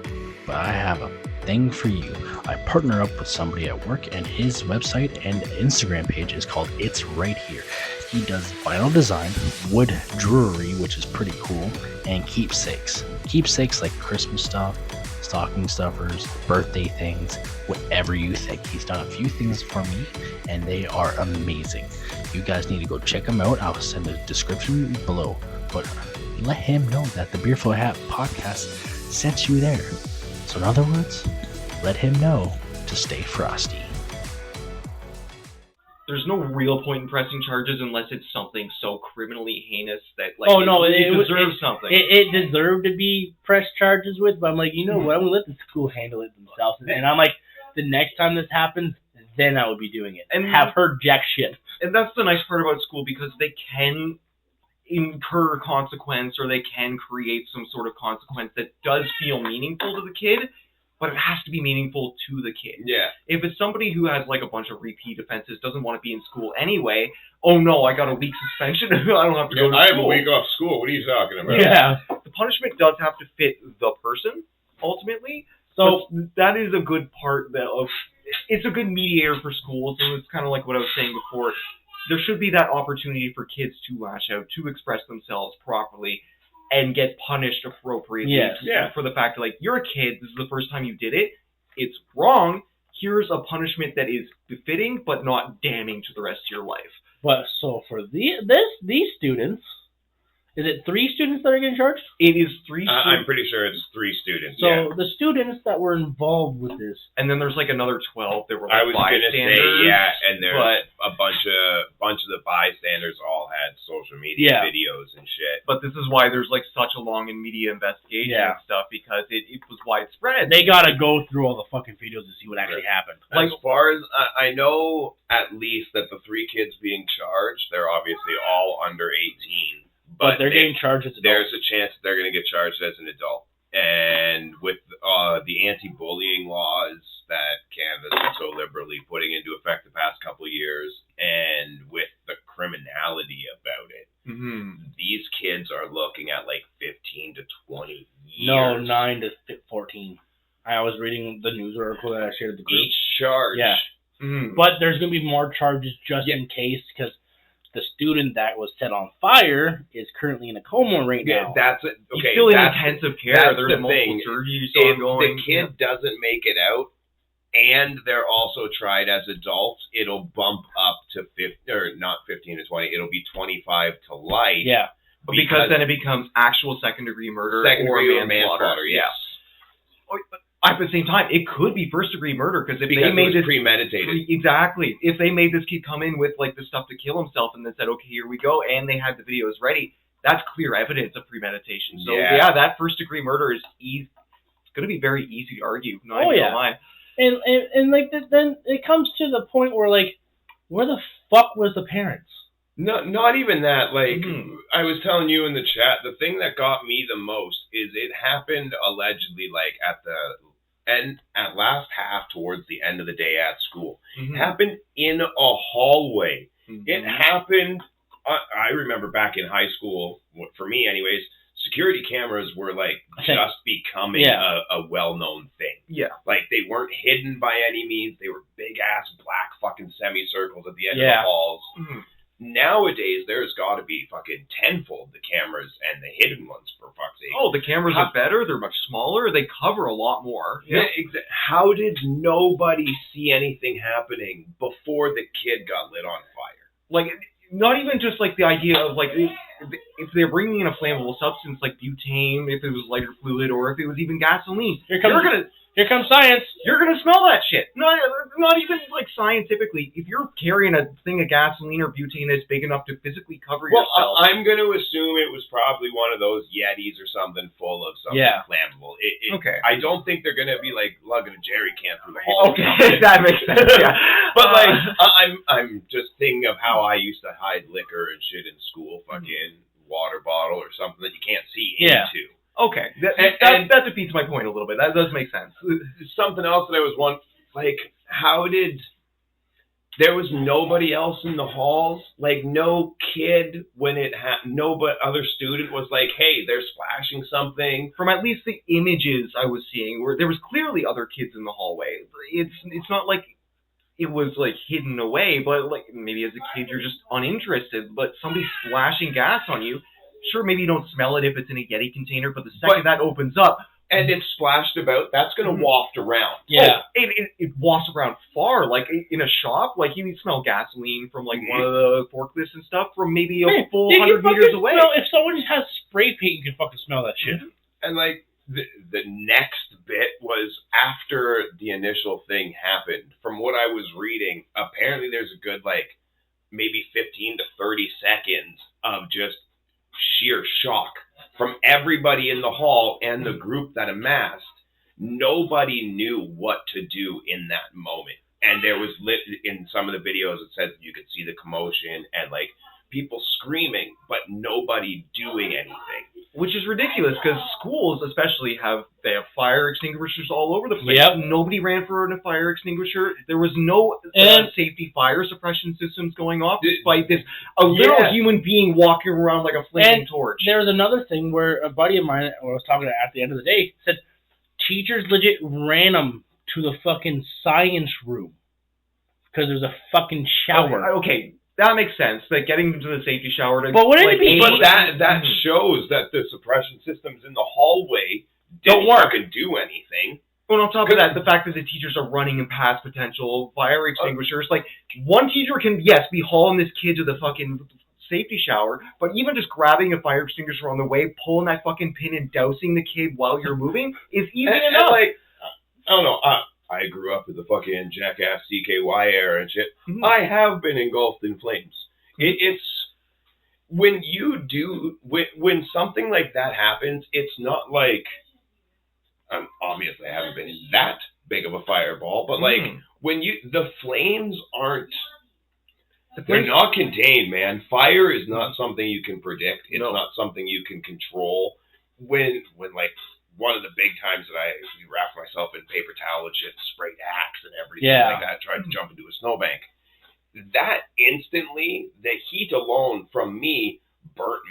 But I have a thing for you. I partner up with somebody at work, and his website and Instagram page is called It's Right Here. He does vinyl design, wood jewelry, which is pretty cool, and keepsakes. Keepsakes like Christmas stuff, stocking stuffers, birthday things, whatever you think. He's done a few things for me, and they are amazing. You guys need to go check him out. I'll send a description below. But let him know that the Beer Floor Hat Podcast sent you there. So in other words, let him know to stay frosty. There's no real point in pressing charges unless it's something so criminally heinous that it deserves something. It deserved to be pressed charges with, but I'm like, you know what? I'm gonna let the school handle it themselves. And I'm like, the next time this happens, then I would be doing it and have heard jack shit. And that's the nice part about school, because they can incur consequence, or they can create some sort of consequence that does feel meaningful to the kid, but it has to be meaningful to the kid. Yeah. If it's somebody who has like a bunch of repeat offenses, doesn't want to be in school anyway, oh no, I got a week suspension, I don't have to go to school. I have a week off school, what are you talking about? Yeah. The punishment does have to fit the person, ultimately. So that is a good part it's a good mediator for schools, and it's kind of like what I was saying before. There should be that opportunity for kids to lash out, to express themselves properly, and get punished appropriately for the fact that, like, you're a kid, this is the first time you did it, it's wrong, here's a punishment that is befitting but not damning to the rest of your life. But so for these students, is it 3 students that are getting charged? It is 3 students. I'm pretty sure it's 3 students. So the students that were involved with this, and then there's like another 12 that were like I was gonna say, and there's a bunch of the bystanders all had social media videos and shit. But this is why there's like such a long and media investigation and stuff, because it was widespread. They gotta go through all the fucking videos to see what actually happened. As far as I know, at least that the 3 kids being charged, they're obviously all under 18. But they're getting charged as adults. There's a chance that they're going to get charged as an adult. And with the anti-bullying laws that Canada's been so liberally putting into effect the past couple of years, and with the criminality about it, these kids are looking at like 15 to 20 years. No, 9 to 14. I was reading the news article that I shared with the group. Each charge. Yeah. But there's going to be more charges just in case, because the student that was set on fire is currently in a coma right now. That's it. Okay, he's still in intensive care. That's There's the multiple thing. surgeries If ongoing. the kid doesn't make it out, and they're also tried as adults, it'll bump up to 15 to 20. It'll be 25 to life. Yeah. Because then it becomes actual second-degree murder or manslaughter. Yes. But at the same time, it could be first-degree murder, because if they made it was this premeditated. Exactly. If they made this kid come in with like the stuff to kill himself and then said, "Okay, here we go," and they had the videos ready, that's clear evidence of premeditation. So that first-degree murder is easy. It's going to be very easy to argue. Not even gonna lie. And like then it comes to the point where, like, where the fuck was the parents? No, not even that. Like, I was telling you in the chat, the thing that got me the most is it happened allegedly like at last half towards the end of the day at school. It happened in a hallway. It happened, I remember back in high school, for me anyways, security cameras were like just becoming a well-known thing. Yeah. Like, they weren't hidden by any means. They were big-ass black fucking semicircles at the end of the halls. Nowadays, there's got to be fucking tenfold the cameras and the hidden ones, for fuck's sake. Oh, the cameras are better. They're much smaller. They cover a lot more. Yeah, how did nobody see anything happening before the kid got lit on fire? Like, not even just like the idea of like if they're bringing in a flammable substance like butane, if it was lighter fluid, or if it was even gasoline, Here comes science. You're gonna smell that shit. Not even like scientifically. If you're carrying a thing of gasoline or butane that's big enough to physically cover yourself, I'm going to assume it was probably one of those Yetis or something full of something flammable. Okay. I don't think they're going to be like lugging a jerry can through the hall. Okay, that makes sense. Yeah, but like I'm just thinking of how I used to hide liquor and shit in school, fucking water bottle or something that you can't see into. Okay, that defeats my point a little bit. That does make sense. Something else that I was wondering, like, how did there was nobody else in the halls? Like, no kid when it no but other student was like, hey, they're splashing something. From at least the images I was seeing, where there was clearly other kids in the hallway. It's not like it was like hidden away, but like maybe as a kid you're just uninterested. But somebody splashing gas on you. Sure, maybe you don't smell it if it's in a Yeti container, but the second that opens up and it's splashed about, that's going to waft around. Yeah, it wafts around far, like in a shop. Like you smell gasoline from like one of the forklifts and stuff from maybe a full 100 meters away. If someone has spray paint, you can fucking smell that shit. And like the next bit was after the initial thing happened. From what I was reading, apparently there's a good like maybe 15 to 30 seconds of just sheer shock from everybody in the hall and the group that amassed. Nobody knew what to do in that moment. And there was in some of the videos, it says you could see the commotion and like people screaming, but nobody doing anything. Which is ridiculous because schools especially have fire extinguishers all over the place. Yep. Nobody ran for a fire extinguisher. There was no safety fire suppression systems going off despite this literal human being walking around like a flaming torch. There was another thing where a buddy of mine I was talking to at the end of the day said teachers legit ran them to the fucking science room because there's a fucking shower. Okay. That makes sense. Like getting them to the safety shower. But wouldn't it be? But that shows that the suppression systems in the hallway don't work and do anything. But on top of that, the fact that the teachers are running and past potential fire extinguishers, like one teacher can be hauling this kid to the fucking safety shower, but even just grabbing a fire extinguisher on the way, pulling that fucking pin and dousing the kid while you're moving is easy enough. And like, I don't know. I grew up in the fucking Jackass CKY era and shit. Mm-hmm. I have been engulfed in flames. It's when you do when something like that happens. It's not like obviously I haven't been in that big of a fireball, but like when the flames aren't. They're not contained, man. Fire is not something you can predict. It's not something you can control. When like. One of the big times that I wrapped myself in paper towel and shit, sprayed Axe and everything like that, tried to jump into a snowbank. That instantly, the heat alone from me burnt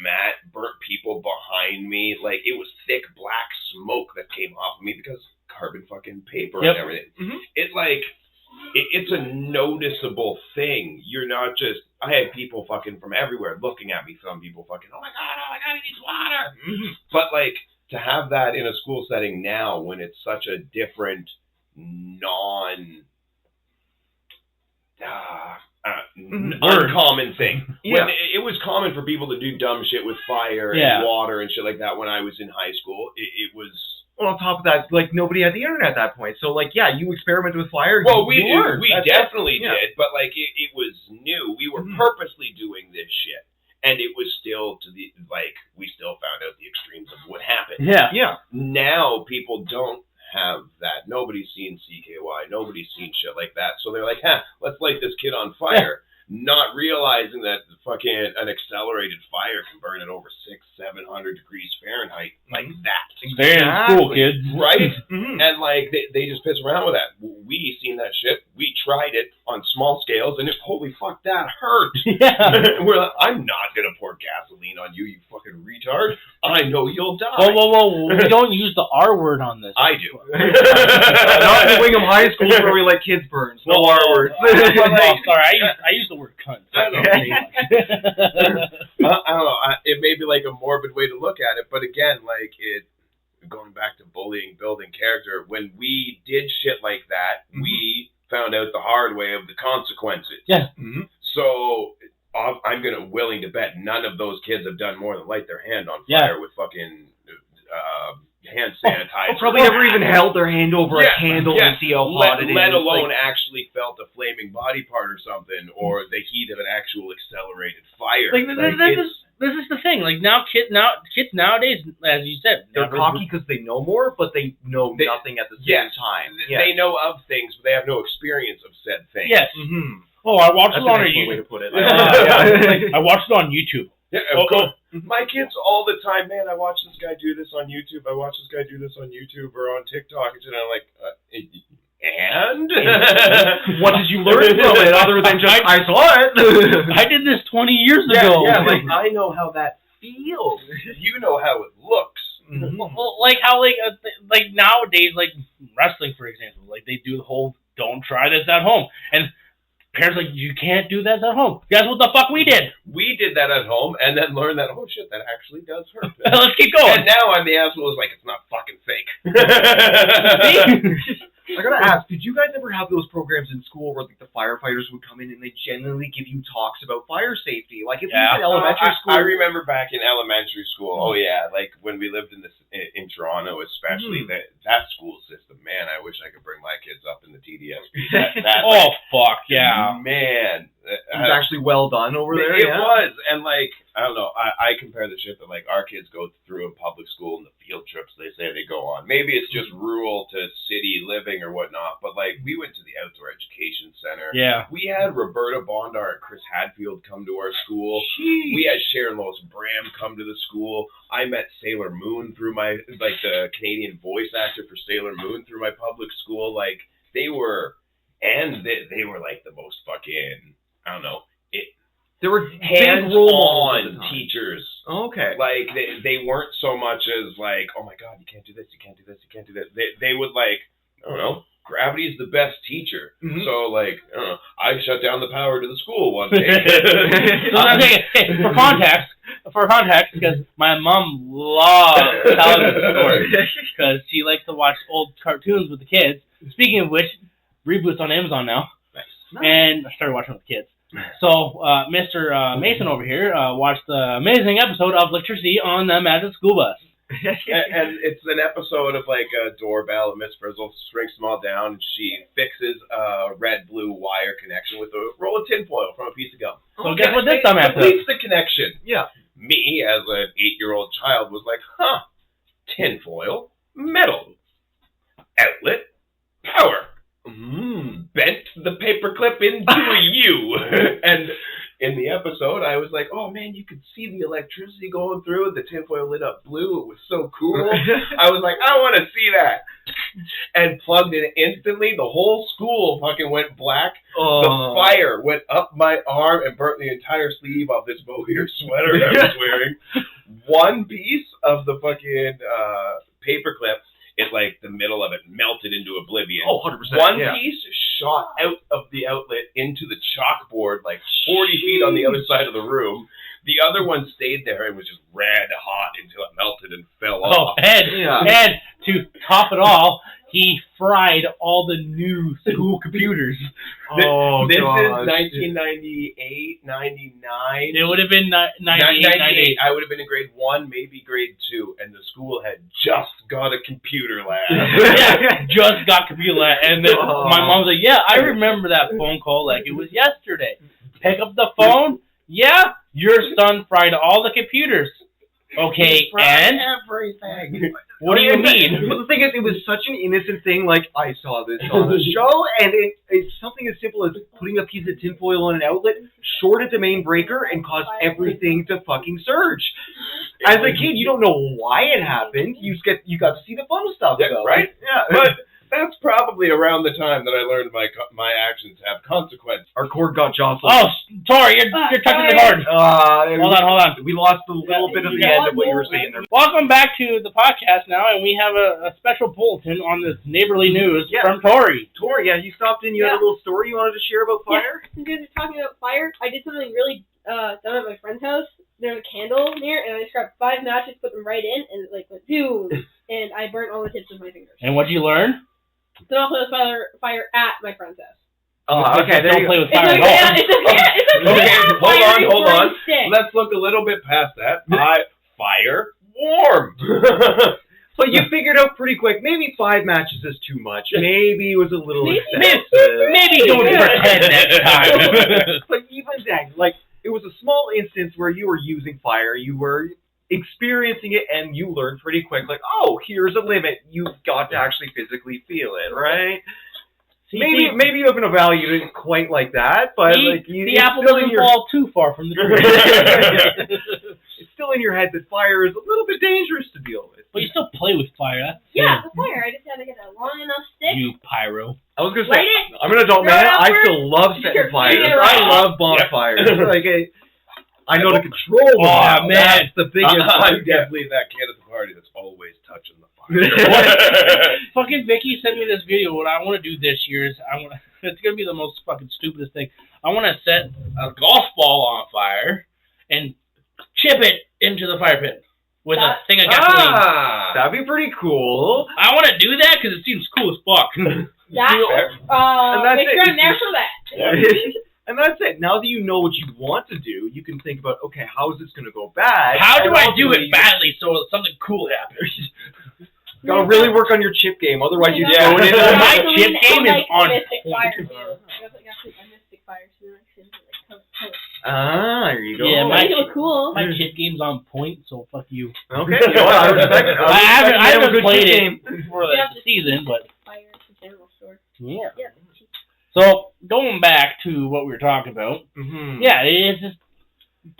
people behind me. Like, it was thick black smoke that came off of me because carbon fucking paper and everything. Mm-hmm. It's a noticeable thing. You're not just, I had people fucking from everywhere looking at me. Some people fucking, oh my God, he needs water. Mm-hmm. But like, to have that in a school setting now when it's such a different uncommon thing. When it was common for people to do dumb shit with fire and water and shit like that when I was in high school. It was... Well, on top of that, like, nobody had the internet at that point. So, like, you experimented with fire. Well, we definitely did, but, like, it was new. We were purposely doing this shit. And it was still we still found out the extremes of what happened. Yeah. Now people don't have that. Nobody's seen CKY. Nobody's seen shit like that. So they're like, let's light this kid on fire. Not realizing that fucking an accelerated fire can burn at over 600-700 degrees Fahrenheit like that. Very cool, kids. Right? And like they just piss around with that. We seen that shit. We tried it on small scales, and holy fuck, that hurt. We're like, I'm not gonna pour gasoline on you, you fucking retard. I know you'll die. Whoa! We don't use the R word on this. I do. Not in Wingham High School where we let kids burn. No R words. Sorry, I use the word cunt. I don't know. It may be like a morbid way to look at it, but again, like going back to bullying, building character. When we did shit like that, we found out the hard way of the consequences. Yeah. So I'm willing to bet none of those kids have done more than light their hand on fire with fucking hand sanitizer. Probably never even held their hand over a candle to see how hot it is. Let alone actually felt a flaming body part or something, or the heat of an actual accelerated fire. This is the thing. Like kids nowadays, as you said, they're cocky because they know more, but they know nothing at the same time. Yes. They know of things, but they have no experience of said things. Yes. Mm-hmm. Oh, I watched it on YouTube. Way to put it. I watched it on YouTube. Yeah, my kids all the time, man, I watch this guy do this on YouTube. I watch this guy do this on YouTube or on TikTok. And I'm like, and? What did you learn from it other than just, I saw it? I did this 20 years ago. Yeah, like, I know how that feels. You know how it looks. Mm-hmm. Well, like how, like nowadays, like wrestling, for example, like they do the whole don't try this at home. And parents like, you can't do that at home. Guess what the fuck we did? We did that at home and then learned that, oh shit, that actually does hurt. Let's keep going. And now I'm the asshole who's like, it's not fucking fake. I gotta ask, did you guys ever have those programs in school where like the firefighters would come in and they genuinely give you talks about fire safety? Like if you were in elementary school. I remember back in elementary school. Oh yeah, like when we lived in Toronto, especially that school system. Man, I wish I could bring my kids up in the TDS. Fuck yeah, man. It was actually well done over there. It was, and like I don't know. I compare the shit that like our kids go through in public school and the field trips they say they go on. Maybe it's just rural to city living or whatnot, but like we went to the outdoor education center. Yeah. We had Roberta Bondar and Chris Hadfield come to our school. Jeez. We had Sharon Lois Bram come to the school. I met Sailor Moon through my the Canadian voice actor for Sailor Moon through my public school. Like they were like the most fucking I don't know. There were hands-on teachers. Oh, okay. Like, they weren't so much as, like, oh, my God, you can't do this, you can't do this, you can't do that. They would, like, I don't know, gravity is the best teacher. Mm-hmm. So, like, I don't know, I shut down the power to the school one day. For context, because my mom loves telling this story, because she likes to watch old cartoons with the kids. Speaking of which, reboots on Amazon now. Nice. And I started watching with kids. So, Mr. Mason over here watched the amazing episode of Electricity on the Magic School Bus. And it's an episode of, like, a doorbell, and Miss Frizzle shrinks them all down, and she fixes a red-blue wire connection with a roll of tinfoil from a piece of gum. So guess what this time happened? Completes the connection. Yeah. Me, as an 8-year-old child, was like, tinfoil, metal, outlet, power. Bent the paperclip into a U. And in the episode, I was like, oh, man, you could see the electricity going through. The tinfoil lit up blue. It was so cool. I was like, I want to see that. And plugged it instantly. The whole school fucking went black. The fire went up my arm and burnt the entire sleeve off this mohair sweater that I was wearing. One piece of the fucking paperclip, it like the middle of it melted into oblivion. Oh, 100%. One piece shot out of the outlet into the chalkboard like 40 feet on the other side of the room. The other one stayed there and was just red hot until it melted and fell off. And to top it all, he fried all the new school computers. This is 1998, 99. It would have been 98. I would have been in grade 1, maybe grade 2, and the school had just got a computer lab. Just got computer lab. And then my mom was like, yeah, I remember that phone call like it was yesterday. Pick up the phone. Yeah, your son fried all the computers. Okay, and everything. What do you mean? But the thing is, it was such an innocent thing. Like, I saw this on the show, and it's something as simple as putting a piece of tinfoil on an outlet, shorted the main breaker, and caused everything to fucking surge. As a kid, you don't know why it happened. You got to see the fun stuff, though. Right? Yeah. But that's probably around the time that I learned my actions have consequences. Our cord got jostled. Oh, Tori, you're touching the cord. Hold on. We lost a little bit of the end of what you were saying there. Welcome back to the podcast now, and we have a special bulletin on this Neighbourly news from Tori. Tori, you stopped in. You had a little story you wanted to share about fire? Yeah, since you guys are talking about fire, I did something really dumb at my friend's house. There's a candle near, and I just grabbed 5 matches, put them right in, and it like went boom, and I burnt all the tips of my fingers. And what'd you learn? Don't play with fire at my friend's house. Okay, don't play with fire at all. Okay, hold on. Let's look a little bit past that. Fire warm. But you figured out pretty quick, maybe 5 matches is too much. Maybe it was a little Maybe. excessive. Maybe don't pretend next time. But even then, like, it was a small instance where you were using fire, you were experiencing it, and you learned pretty quick, like, oh, here's a limit. You've got to actually physically feel it, right? Maybe you haven't evaluated it quite like that, but like the apple doesn't fall too far from the tree. It's still in your head that fire is a little bit dangerous to deal with. But you still play with fire. Yeah, the fire. I just gotta get a long enough stick. You pyro. I was gonna say, Light it, I'm an adult throw man. it I upward, still love setting fires. figure it I out. love bonfires. Like, I know to control them. Oh, man. That's the biggest. I'm definitely that kid at the party that's always touching the fire. Fucking Vicky sent me this video. What I want to do this year is it's gonna be the most fucking stupidest thing. I want to set a golf ball on fire and chip it into the fire pit with a thing of gasoline. That'd be pretty cool. I want to do that because it seems cool as fuck. And that's Make it. sure I'm there for that. And that's it. Now that you know what you want to do, you can think about, okay, how is this going to go bad? How do And I do ultimately, it badly so something cool happens? You gotta really work on your chip game, otherwise you're Yeah. going into My Gasoline chip game and, is on Mystic point. fire too. I got a mystic fire too. there you go. Yeah, Make it look cool. My chip game's on point, so fuck you. Okay, you know what, I respect it. I haven't played game. it for the season, but Fire at the general store. yeah. Yeah. So going back to what we were talking about, Mm-hmm. yeah, it's just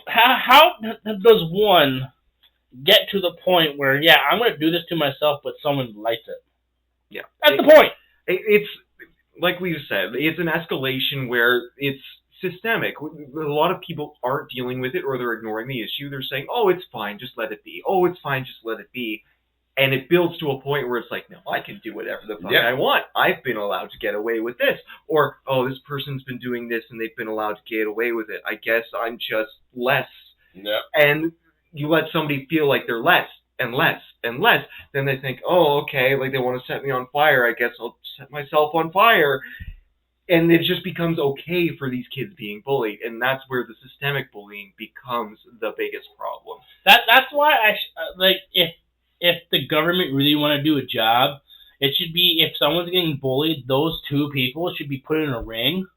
how does one get to the point where I'm going to do this to myself, but someone likes it? Yeah, that's the point. It's like we've said, it's an escalation where it's systemic. A lot of people aren't dealing with it, or they're ignoring the issue. They're saying, "Oh, it's fine, just let it be. Oh, it's fine, just let it be." And it builds to a point where it's like, no, I can do whatever the fuck I want. I've been allowed to get away with this. Or, oh, this person's been doing this and they've been allowed to get away with it. I guess I'm just less. Yeah. And you let somebody feel like they're less and less and less. Then they think, oh, okay, like they want to set me on fire. I guess I'll set myself on fire. And it just becomes okay for these kids being bullied. And that's where the systemic bullying becomes the biggest problem. That's why if the government really want to do a job, it should be, if someone's getting bullied, those two people should be put in a ring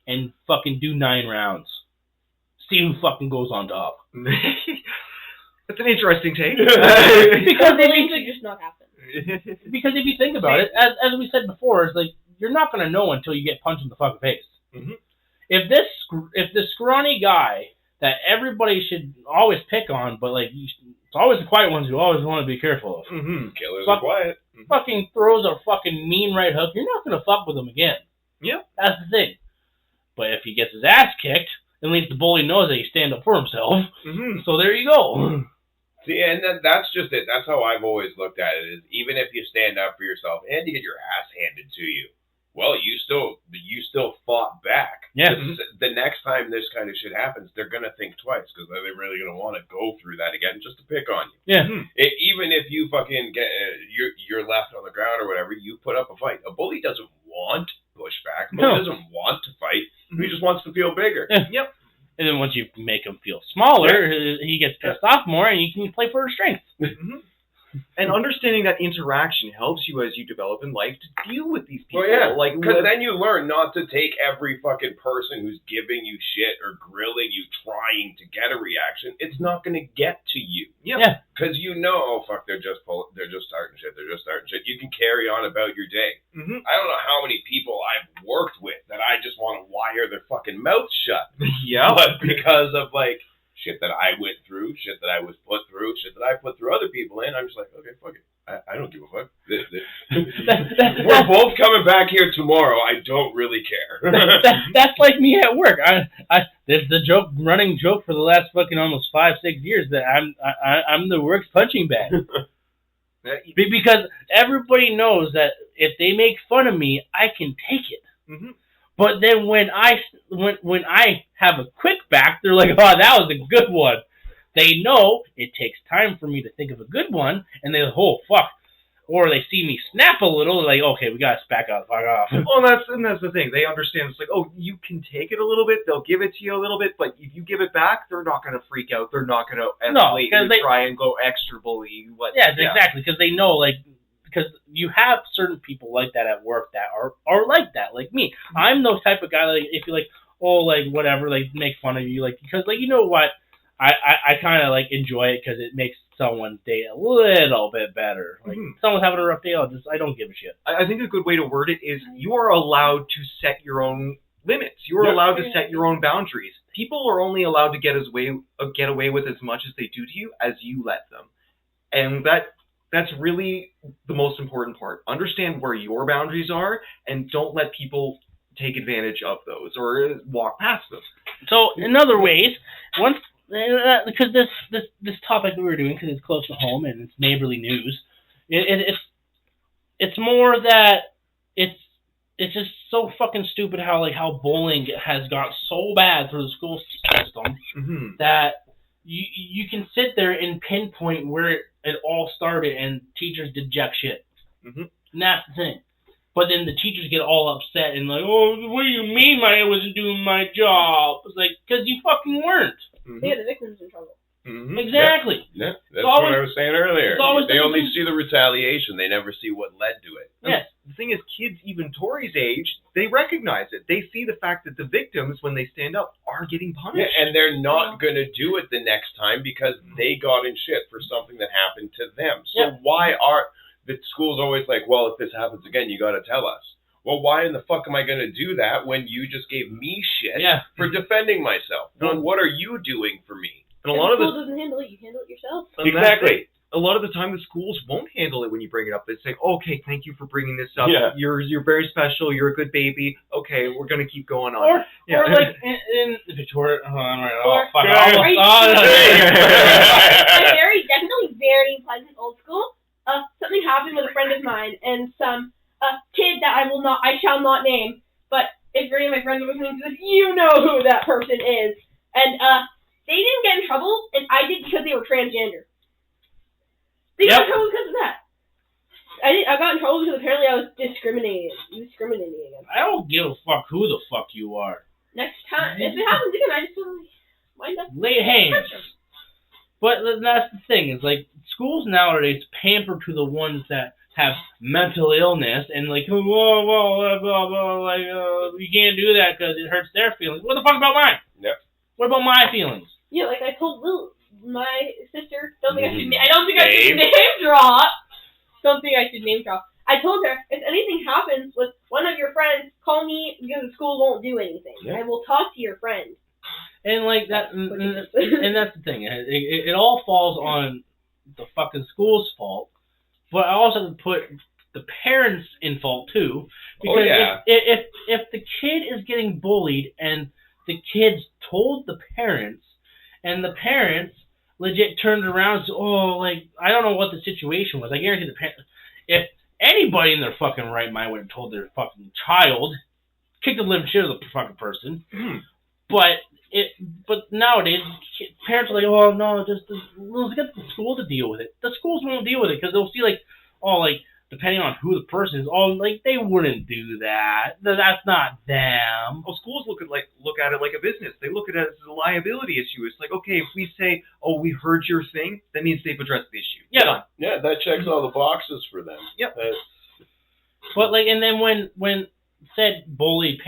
and fucking do 9 rounds. See who fucking goes on top. That's an interesting take. Because Bullying could just not happen. Because if you think about it, as we said before, it's like you're not gonna know until you get punched in the fucking face. Mm-hmm. If this scrawny guy that everybody should always pick on, but like it's always the quiet ones you always want to be careful of. Mm-hmm. Killers are quiet. Fucking throws a fucking mean right hook, you're not gonna fuck with him again. Yeah. That's the thing. But if he gets his ass kicked, at least the bully knows that he stand up for himself. Mm-hmm. So there you go. See, and that's just it. That's how I've always looked at it. Is even if you stand up for yourself and you get your ass handed to you, well, you still fought back. Yeah. The next time this kind of shit happens, they're gonna think twice, because are they really gonna want to go through that again just to pick on you? Yeah. Even if you fucking get you're left on the ground or whatever, you put up a fight. A bully doesn't want pushback. A bully doesn't want to fight. He just wants to feel bigger. Yeah. Yep. And then once you make him feel smaller, he gets pissed off more, and you can play for his strength. Mm-hmm. And understanding that interaction helps you as you develop in life to deal with these people. Well, yeah, like, because then you learn not to take every fucking person who's giving you shit or grilling you, trying to get a reaction. It's not going to get to you. Yeah. Because you know, oh fuck, they're just starting shit. They're just starting shit. You can carry on about your day. Mm-hmm. I don't know how many people I've worked with that I just want to wire their fucking mouth shut. Yeah. But because of like shit that I went through, shit that I was put through, shit that I put through other people in, I'm just like, okay, fuck it. I don't give a fuck. We're both coming back here tomorrow. I don't really care. That's like me at work. There's the running joke for the last fucking almost 5-6 years that I'm the works punching bag. Because everybody knows that if they make fun of me, I can take it. Mm-hmm. But then when I have a quick back, they're like, oh, that was a good one. They know it takes time for me to think of a good one, and they're like, oh, fuck. or they see me snap a little, like, okay, we gotta back up, fuck off. Well, that's the thing. They understand. It's like, oh, you can take it a little bit. They'll give it to you a little bit, but if you give it back, they're not gonna freak out. They're not gonna escalate and try and go extra bully. Exactly, because they know, like, because you have certain people like that at work that are like that, like me. I'm those type of guy. Like, if you're like, oh, like whatever, like make fun of you, like, because like, you know what, I kind of like enjoy it because it makes someone's day a little bit better. Like, someone's having a rough day, I don't give a shit. I think a good way to word it is you are allowed to set your own limits. You are allowed to set your own boundaries. People are only allowed to get away with as much as they do to you as you let them, and that's really the most important part. Understand where your boundaries are, and don't let people take advantage of those or walk past them. So, in other ways, because this topic we were doing, because it's close to home and it's neighborly news, it's more that it's just so fucking stupid how bullying has got so bad through the school system that you can sit there and pinpoint where it all started, and teachers did jack shit. And that's the thing. But then the teachers get all upset and like, oh, what do you mean I wasn't doing my job? It's like, because you fucking weren't. Yeah, the victim's in trouble. Exactly. Yeah, that's what I was saying earlier. They only see the retaliation. They never see what led to it. Yes. The thing is, kids, even Tori's age, they recognize it. They see the fact that the victims, when they stand up, are getting punished. Yeah, and they're not going to do it the next time because they got in shit for something that happened to them. So why are the schools always like, well, if this happens again, you got to tell us? Well, why in the fuck am I going to do that when you just gave me shit for defending myself? Well, what are you doing for me? And a lot of the school doesn't handle it, you handle it yourself. Exactly. A lot of the time, the schools won't handle it when you bring it up. They say, okay, thank you for bringing this up. Yeah. You're very special. You're a good baby. Okay, we're going to keep going on. Or like in Victoria. Very pleasant old school. Something happened with a friend of mine and some kid that I shall not name. But if any of my friends are listening to this, you know who that person is. And they didn't get in trouble, and I did because they were transgender. They got in trouble because of that. I got in trouble because apparently I was discriminating against. I don't give a fuck who the fuck you are. Next time, if it happens again, I just wind up. Lay hands. But that's the thing, is like, schools nowadays pamper to the ones that have mental illness and like, you can't do that because it hurts their feelings. What the fuck about mine? Yep. What about my feelings? Yeah, like I told my sister, I don't think I should name drop. Don't think I should name drop. I told her, if anything happens with one of your friends, call me because the school won't do anything. Yeah. I will talk to your friend. And like that, and that's the thing. It all falls on the fucking school's fault, but I also have to put the parents in fault too. Because if the kid is getting bullied and the kids told the parents, and the parents legit turned around and said, oh, like, I don't know what the situation was. I guarantee the parents, if anybody in their fucking right mind would have told their fucking child, kick the living shit out of the fucking person. But nowadays, parents are like, oh, no, let's get the school to deal with it. The schools won't deal with it because they'll see, like, oh, like, depending on who the person is, oh, like, they wouldn't do that. That's not them. Well, schools look at it like a business. They look at it as a liability issue. It's like, okay, if we say, oh, we heard your thing, that means they've addressed the issue. Yeah. Yeah, that checks all the boxes for them. Yep. But, like, and then when said the bullied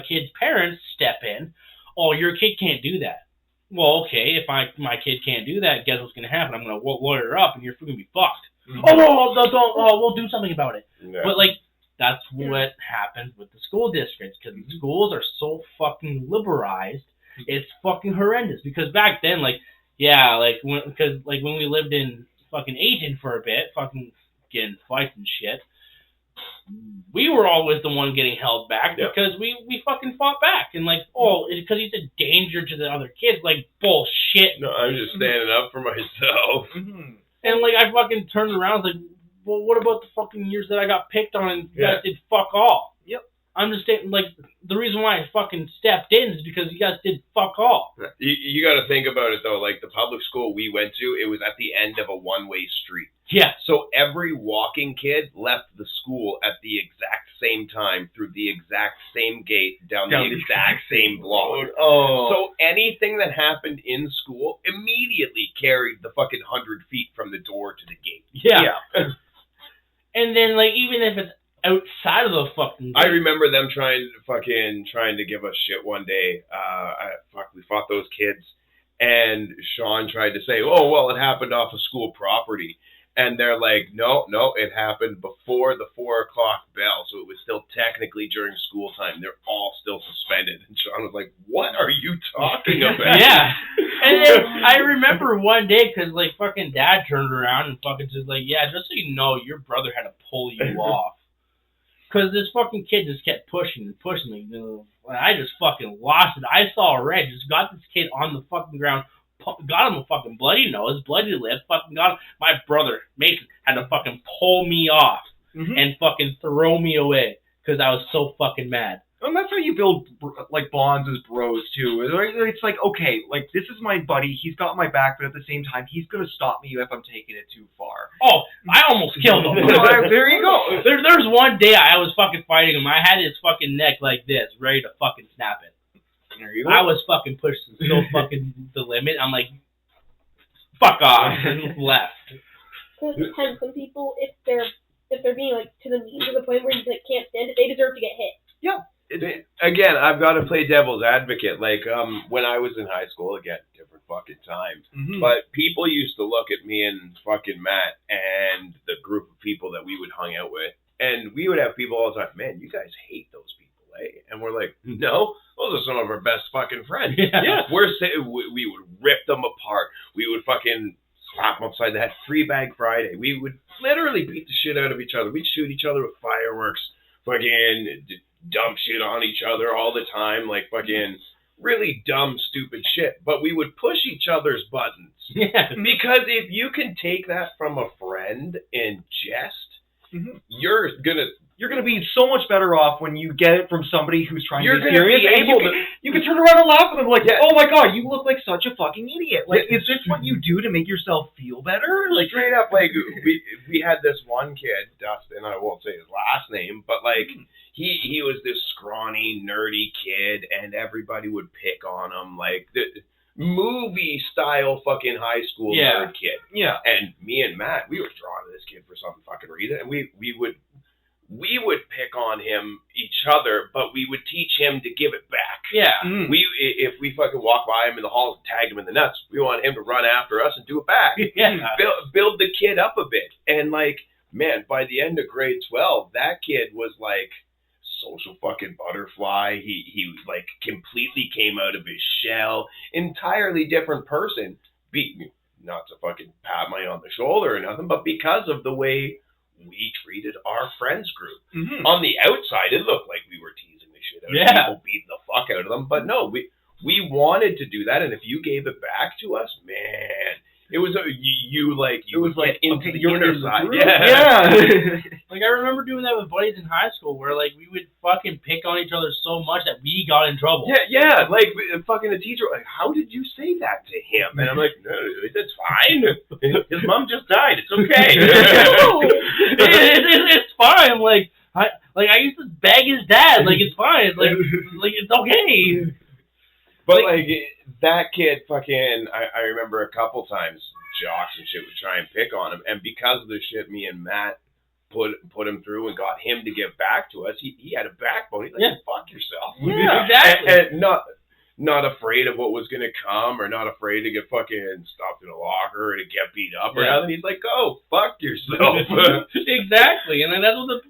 kid's parents step in, oh, your kid can't do that. Well, okay, if my kid can't do that, guess what's going to happen? I'm going to lawyer up, and you're going to be fucked. Oh, no, we'll do something about it. Yeah. But, like, that's what happens with the school districts, because the schools are so fucking liberalized, it's fucking horrendous. Because back then, like, yeah, like, when we lived in fucking Asian for a bit, fucking getting fights and shit, we were always the one getting held back because we fucking fought back. And, like, oh, because he's a danger to the other kids. Like, bullshit. No, I'm just standing up for myself. And, like, I fucking turned around, like, well, what about the fucking years that I got picked on and you guys did fuck all? Yep. I'm just saying, like, the reason why I fucking stepped in is because you guys did fuck all. You got to think about it, though. Like, the public school we went to, it was at the end of a one-way street. Yeah. So every walking kid left the school at the exact same time through the exact same gate down the exact same block. Oh. So anything that happened in school immediately carried the fucking 100 feet from the door to the gate. Yeah. And then, like, even if it's outside of the fucking gate. I remember them trying to give us shit one day. We fought those kids, and Sean tried to say, "Oh, well, it happened off of school property." And they're like, no, it happened before the 4 o'clock bell, so it was still technically during school time. They're all still suspended. And Sean was like, what are you talking about? Yeah. And then I remember one day, because, like, fucking Dad turned around and fucking just like, yeah, just so you know, your brother had to pull you off. Because this fucking kid just kept pushing and pushing me. I just fucking lost it. I saw red, just got this kid on the fucking ground, got him a fucking bloody nose, bloody lip, fucking got him. My brother, Mason, had to fucking pull me off and fucking throw me away because I was so fucking mad. And that's how you build, like, bonds as bros, too. It's like, okay, like, this is my buddy, he's got my back, but at the same time, he's going to stop me if I'm taking it too far. Oh, I almost killed him. There you go. There's one day I was fucking fighting him. I had his fucking neck like this, ready to fucking snap it. There you go. I was fucking pushed so fucking the limit. I'm like, fuck off, and left. So it depends. Some people, if they're being, like, to the mean to the point where you, like, can't stand it, they deserve to get hit. Yeah. Again, I've got to play devil's advocate. Like, when I was in high school, again, different fucking times. But people used to look at me and fucking Matt and the group of people that we would hang out with, and we would have people all the time, man, you guys hate those people, eh? And we're like, no, those are some of our best fucking friends. Yeah. We would rip them apart. We would fucking slap them upside the head. Free Bag Friday. We would literally beat the shit out of each other. We'd shoot each other with fireworks. Fucking dump shit on each other all the time, like fucking really dumb, stupid shit. But we would push each other's buttons. Yeah. Because if you can take that from a friend in jest, you're gonna be so much better off when you get it from somebody who's trying to be serious. You can turn around and laugh at them like, oh my god, you look like such a fucking idiot. Like, is this what you do to make yourself feel better? Like, straight up, like, we had this one kid, Dustin, I won't say his last name, but like, he was this scrawny, nerdy kid, and everybody would pick on him, like, the movie style fucking high school nerd kid. Yeah. And me and Matt, we were drawn to this kid for some fucking reason, and we would pick on each other, but we would teach him to give it back. Yeah. If we fucking walk by him in the halls and tag him in the nuts, we want him to run after us and do it back. Yeah. Build the kid up a bit. And like, man, by the end of grade 12, that kid was like social fucking butterfly. He like completely came out of his shell. Entirely different person. Not to fucking pat me on the shoulder or nothing, but because of the way we treated our friends group. On the outside, it looked like we were teasing the shit out of people, beating the fuck out of them. But no, we wanted to do that, and if you gave it back to us, man, it was into the inner side. Yeah. Like, I remember doing that with buddies in high school, where like we would fucking pick on each other so much that we got in trouble. Yeah. Like fucking the teacher, like, how did you say that to him? And I'm like, no, it's fine. His mom just died. It's okay. It's fine. Like I used to beg his dad. Like, it's fine. Like it's okay. But like that kid, fucking, I remember a couple times jocks and shit would try and pick on him, and because of the shit me and Matt put him through and got him to give back to us, he had a backbone. He's like, fuck yourself. Yeah, exactly. And not afraid of what was gonna come, or not afraid to get fucking stuffed in a locker or to get beat up or nothing. He's like, go fuck yourself. Exactly. And then that's what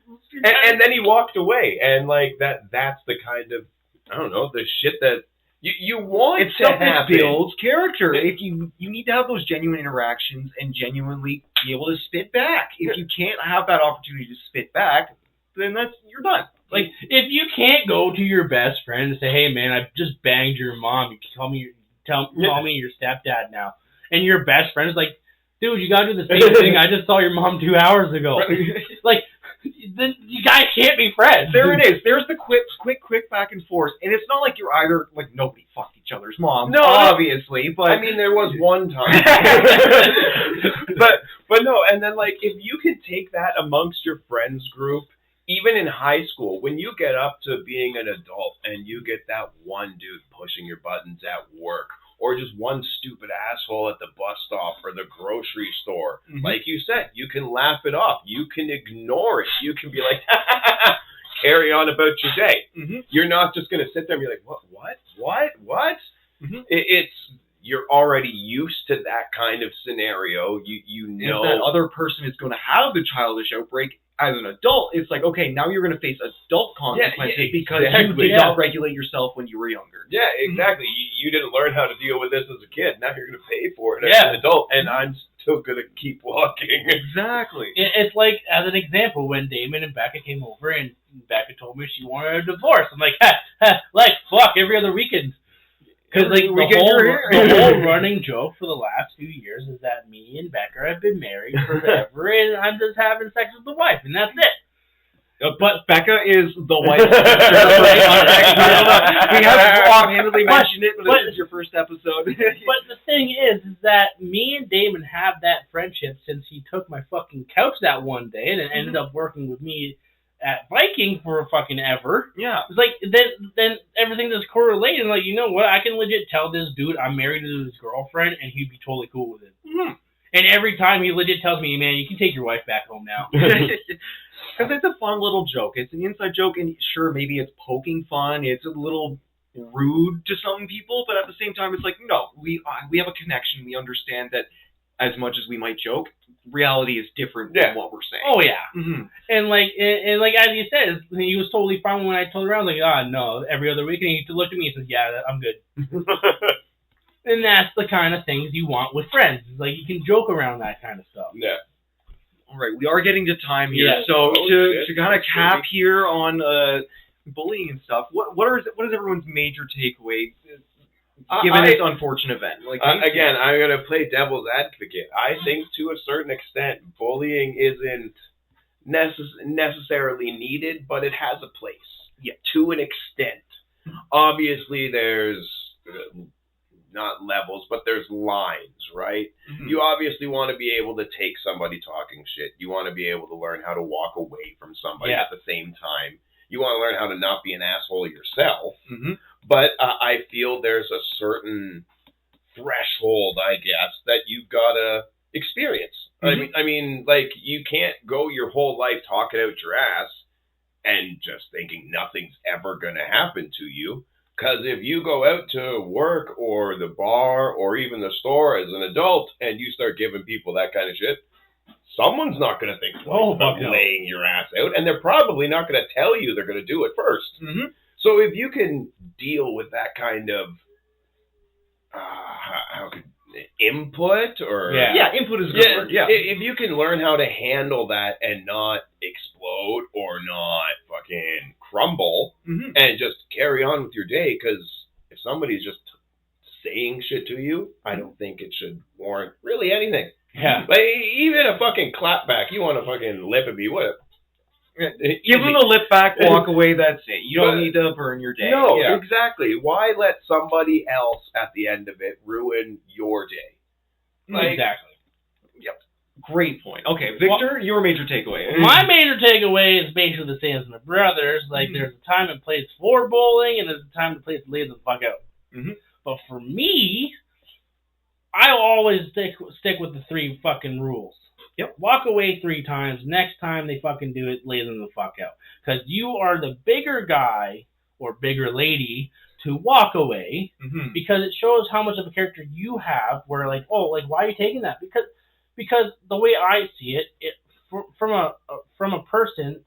and then he walked away, and like that's the kind of, I don't know, the shit that you want it's to happen. It builds character. If you need to have those genuine interactions and genuinely be able to spit back. If you can't have that opportunity to spit back, then you're done. Like, if you can't go to your best friend and say, hey man, I just banged your mom, you call me your stepdad now, and your best friend is like, dude, you gotta do the same thing. I just saw your mom 2 hours ago. Like, then you guys can't be friends. There it is. There's the quick back and forth. And it's not like you're either, like, nobody fucked each other's mom. No, obviously. But I mean, there was one time. But no, and then like if you can take that amongst your friends group, even in high school, when you get up to being an adult and you get that one dude pushing your buttons at work, or just one stupid asshole at the bus stop or the grocery store, like you said, you can laugh it off. You can ignore it. You can be like, carry on about your day. You're not just going to sit there and be like, what? It's you're already used to that kind of scenario. You know if that other person is going to have the childish outbreak as an adult, it's like, okay, now you're going to face adult consequences because you did not regulate yourself when you were younger. Yeah, exactly. You didn't learn how to deal with this as a kid. Now you're going to pay for it as an adult, and I'm still going to keep walking. Exactly. It's like, as an example, when Damon and Becca came over and Becca told me she wanted a divorce. I'm like, like, fuck, every other weekend. Because like the whole running joke for the last few years is that me and Becca have been married forever, and I'm just having sex with the wife, and that's it. But Becca is the wife. We haven't offhandedly mentioned it, but this is your first episode. But the thing is that me and Damon have that friendship since he took my fucking couch that one day and ended up working with me at Viking for fucking ever. Yeah. It's like, then everything just correlated. Like, you know what? I can legit tell this dude I'm married to his girlfriend, and he'd be totally cool with it. And every time he legit tells me, man, you can take your wife back home now. Because it's a fun little joke. It's an inside joke, and sure, maybe it's poking fun. It's a little rude to some people, but at the same time, it's like, no, we have a connection. We understand that as much as we might joke, reality is different than what we're saying. Oh, yeah. And like as you said, he was totally fine when I told around, like, no, every other week, and he looked at me and says, yeah, I'm good. And that's the kind of things you want with friends. It's like, you can joke around that kind of stuff. Yeah. All right, we are getting to time here, so to kind of cap here on bullying and stuff, what is everyone's major takeaway given this unfortunate event? Like, again, I'm going to play devil's advocate. I think to a certain extent, bullying isn't necessarily needed, but it has a place. Yeah, to an extent. Obviously, there's not levels, but there's lines, right? You obviously want to be able to take somebody talking shit. You want to be able to learn how to walk away from somebody at the same time. You want to learn how to not be an asshole yourself. But I feel there's a certain threshold, I guess, that you've got to experience. I mean, like, you can't go your whole life talking out your ass and just thinking nothing's ever going to happen to you. Because if you go out to work or the bar or even the store as an adult and you start giving people that kind of shit, someone's not going to think twice about laying your ass out, and they're probably not going to tell you they're going to do it first. So if you can deal with that kind of input or... Yeah, input is a good word. Yeah. If you can learn how to handle that and not explode or not fucking crumble and just carry on with your day, because if somebody's just saying shit to you, I don't think it should warrant really anything. Yeah. Like, even a fucking clapback, you want to fucking lip at me, what? Give them the lip back, walk away, that's it. You don't need to burn your day. No, exactly. Why let somebody else at the end of it ruin your day? Like, exactly. Yep. Great point. Okay, Victor, your major takeaway. My major takeaway is basically the same as my brother's. Like, there's a time and place for bowling, and there's a time and place to lay the fuck out. But for me, I always stick with the 3 fucking rules. Yep. Walk away 3 times. Next time they fucking do it, lay them the fuck out. Because you are the bigger guy or bigger lady to walk away, because it shows how much of a character you have. Where like, oh, like, why are you taking that? Because the way I see it, from a person,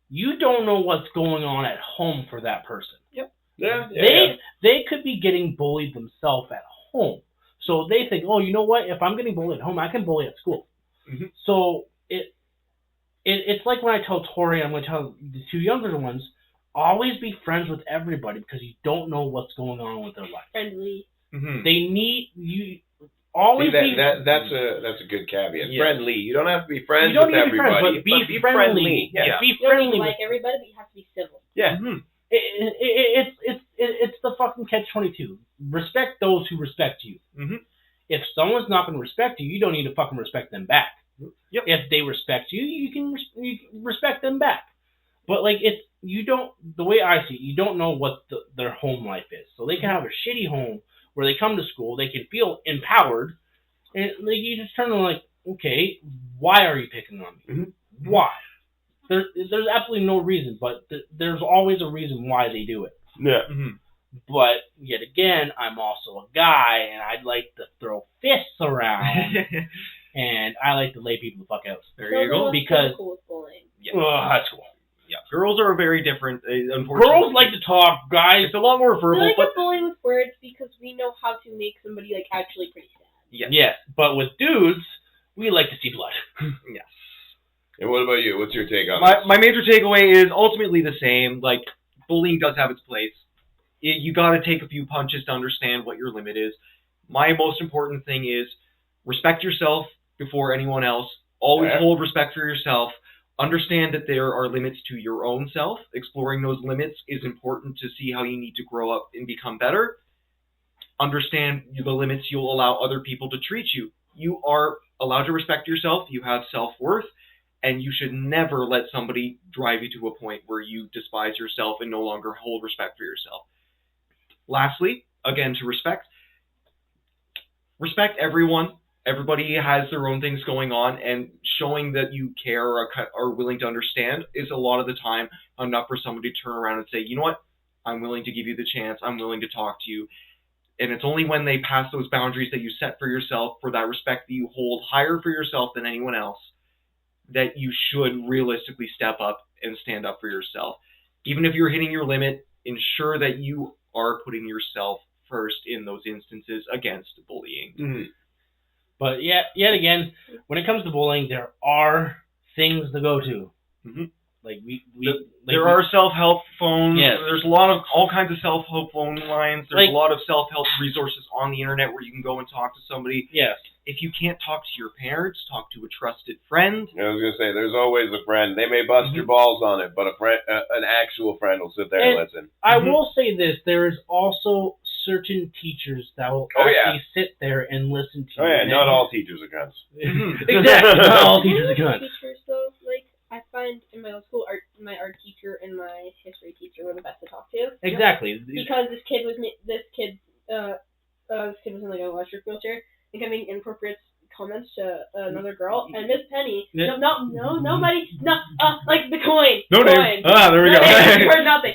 you don't know what's going on at home for that person. Yep. They could be getting bullied themselves at home. So they think, oh, you know what? If I'm getting bullied at home, I can bully at school. So it's like when I tell Tori, I'm going to tell the 2 younger ones, always be friends with everybody, because you don't know what's going on with their life. Friendly. They need you. Always that's a good caveat. Yes. Friendly. You don't have to be friends with everybody, but be friendly. Yeah. Be You don't friendly. need to like everybody, but you have to be civil. Yeah. It's the fucking catch-22. Respect those who respect you. If someone's not going to respect you, you don't need to fucking respect them back. Yep. If they respect you, you can respect them back. But like the way I see it, you don't know what their home life is. So they can have a shitty home where they come to school, they can feel empowered, and like you just turn to like, okay, why are you picking on me? Mm-hmm. Why? There's absolutely no reason, but there's always a reason why they do it. Yeah. Mm-hmm. But yet again, I'm also a guy, and I'd like to throw fists around, and I like to lay people the fuck out. There you go. Because cool with bullying. Yeah. That's cool. Yeah, girls are very different. Unfortunately, Girls like to talk, guys. It's a lot more We verbal, like but bullying with words because we know how to make somebody like actually pretty sad. Yes, but with dudes, we like to see blood. yes. And what about you? What's your take on this? My major takeaway is ultimately the same. Like, bullying does have its place. You got to take a few punches to understand what your limit is. My most important thing is respect yourself before anyone else. Always hold respect for yourself. Understand that there are limits to your own self. Exploring those limits is important to see how you need to grow up and become better. Understand the limits you'll allow other people to treat you. You are allowed to respect yourself. You have self-worth. And you should never let somebody drive you to a point where you despise yourself and no longer hold respect for yourself. Lastly, again, to respect everyone. Everybody has their own things going on, and showing that you care or are willing to understand is a lot of the time enough for somebody to turn around and say, you know what, I'm willing to give you the chance, I'm willing to talk to you. And it's only when they pass those boundaries that you set for yourself, for that respect that you hold higher for yourself than anyone else, that you should realistically step up and stand up for yourself. Even if you're hitting your limit, ensure that you are putting yourself first in those instances against bullying. Mm-hmm. But yet again, when it comes to bullying, there are things to go to. Mm-hmm. Like there are self-help phones. Yes. There's a lot of all kinds of self-help phone lines. There's a lot of self-help resources on the internet where you can go and talk to somebody. Yes. If you can't talk to your parents, talk to a trusted friend. I was gonna say, there's always a friend. They may bust your balls on it, but an actual friend will sit there and listen. I will say this: there is also certain teachers that will actually sit there and listen to you. Oh yeah, not all teachers are cunts. Exactly, not all teachers are cunts. Teachers, though, like I find in my old school, my art teacher and my history teacher were the best to talk to. Exactly. Because this kid was in like a lecture wheelchair and coming inappropriate comments to another girl, and Miss Penny, nobody, like the coin. No name. There we go. Heard nothing.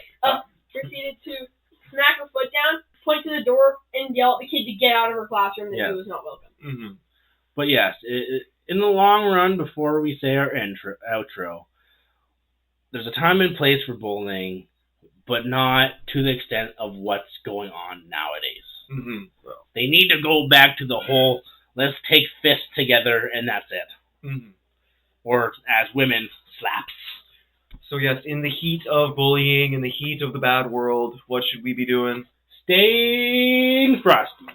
Proceeded to smack her foot down, point to the door, and yell at the kid to get out of her classroom that he was not welcome. Mm-hmm. But yes, in the long run, before we say our outro, there's a time and place for bullying, but not to the extent of what's going on nowadays. Mm-hmm. They need to go back to the whole, let's take fists together and that's it. Mm-hmm. Or, as women, slaps. So yes, in the heat of bullying, in the heat of the bad world, what should we be doing? Staying frosty.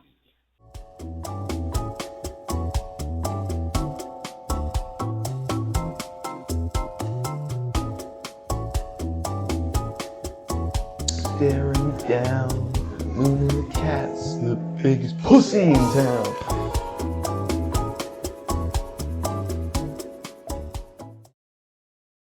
Staring down, the cat's the biggest pussy in town.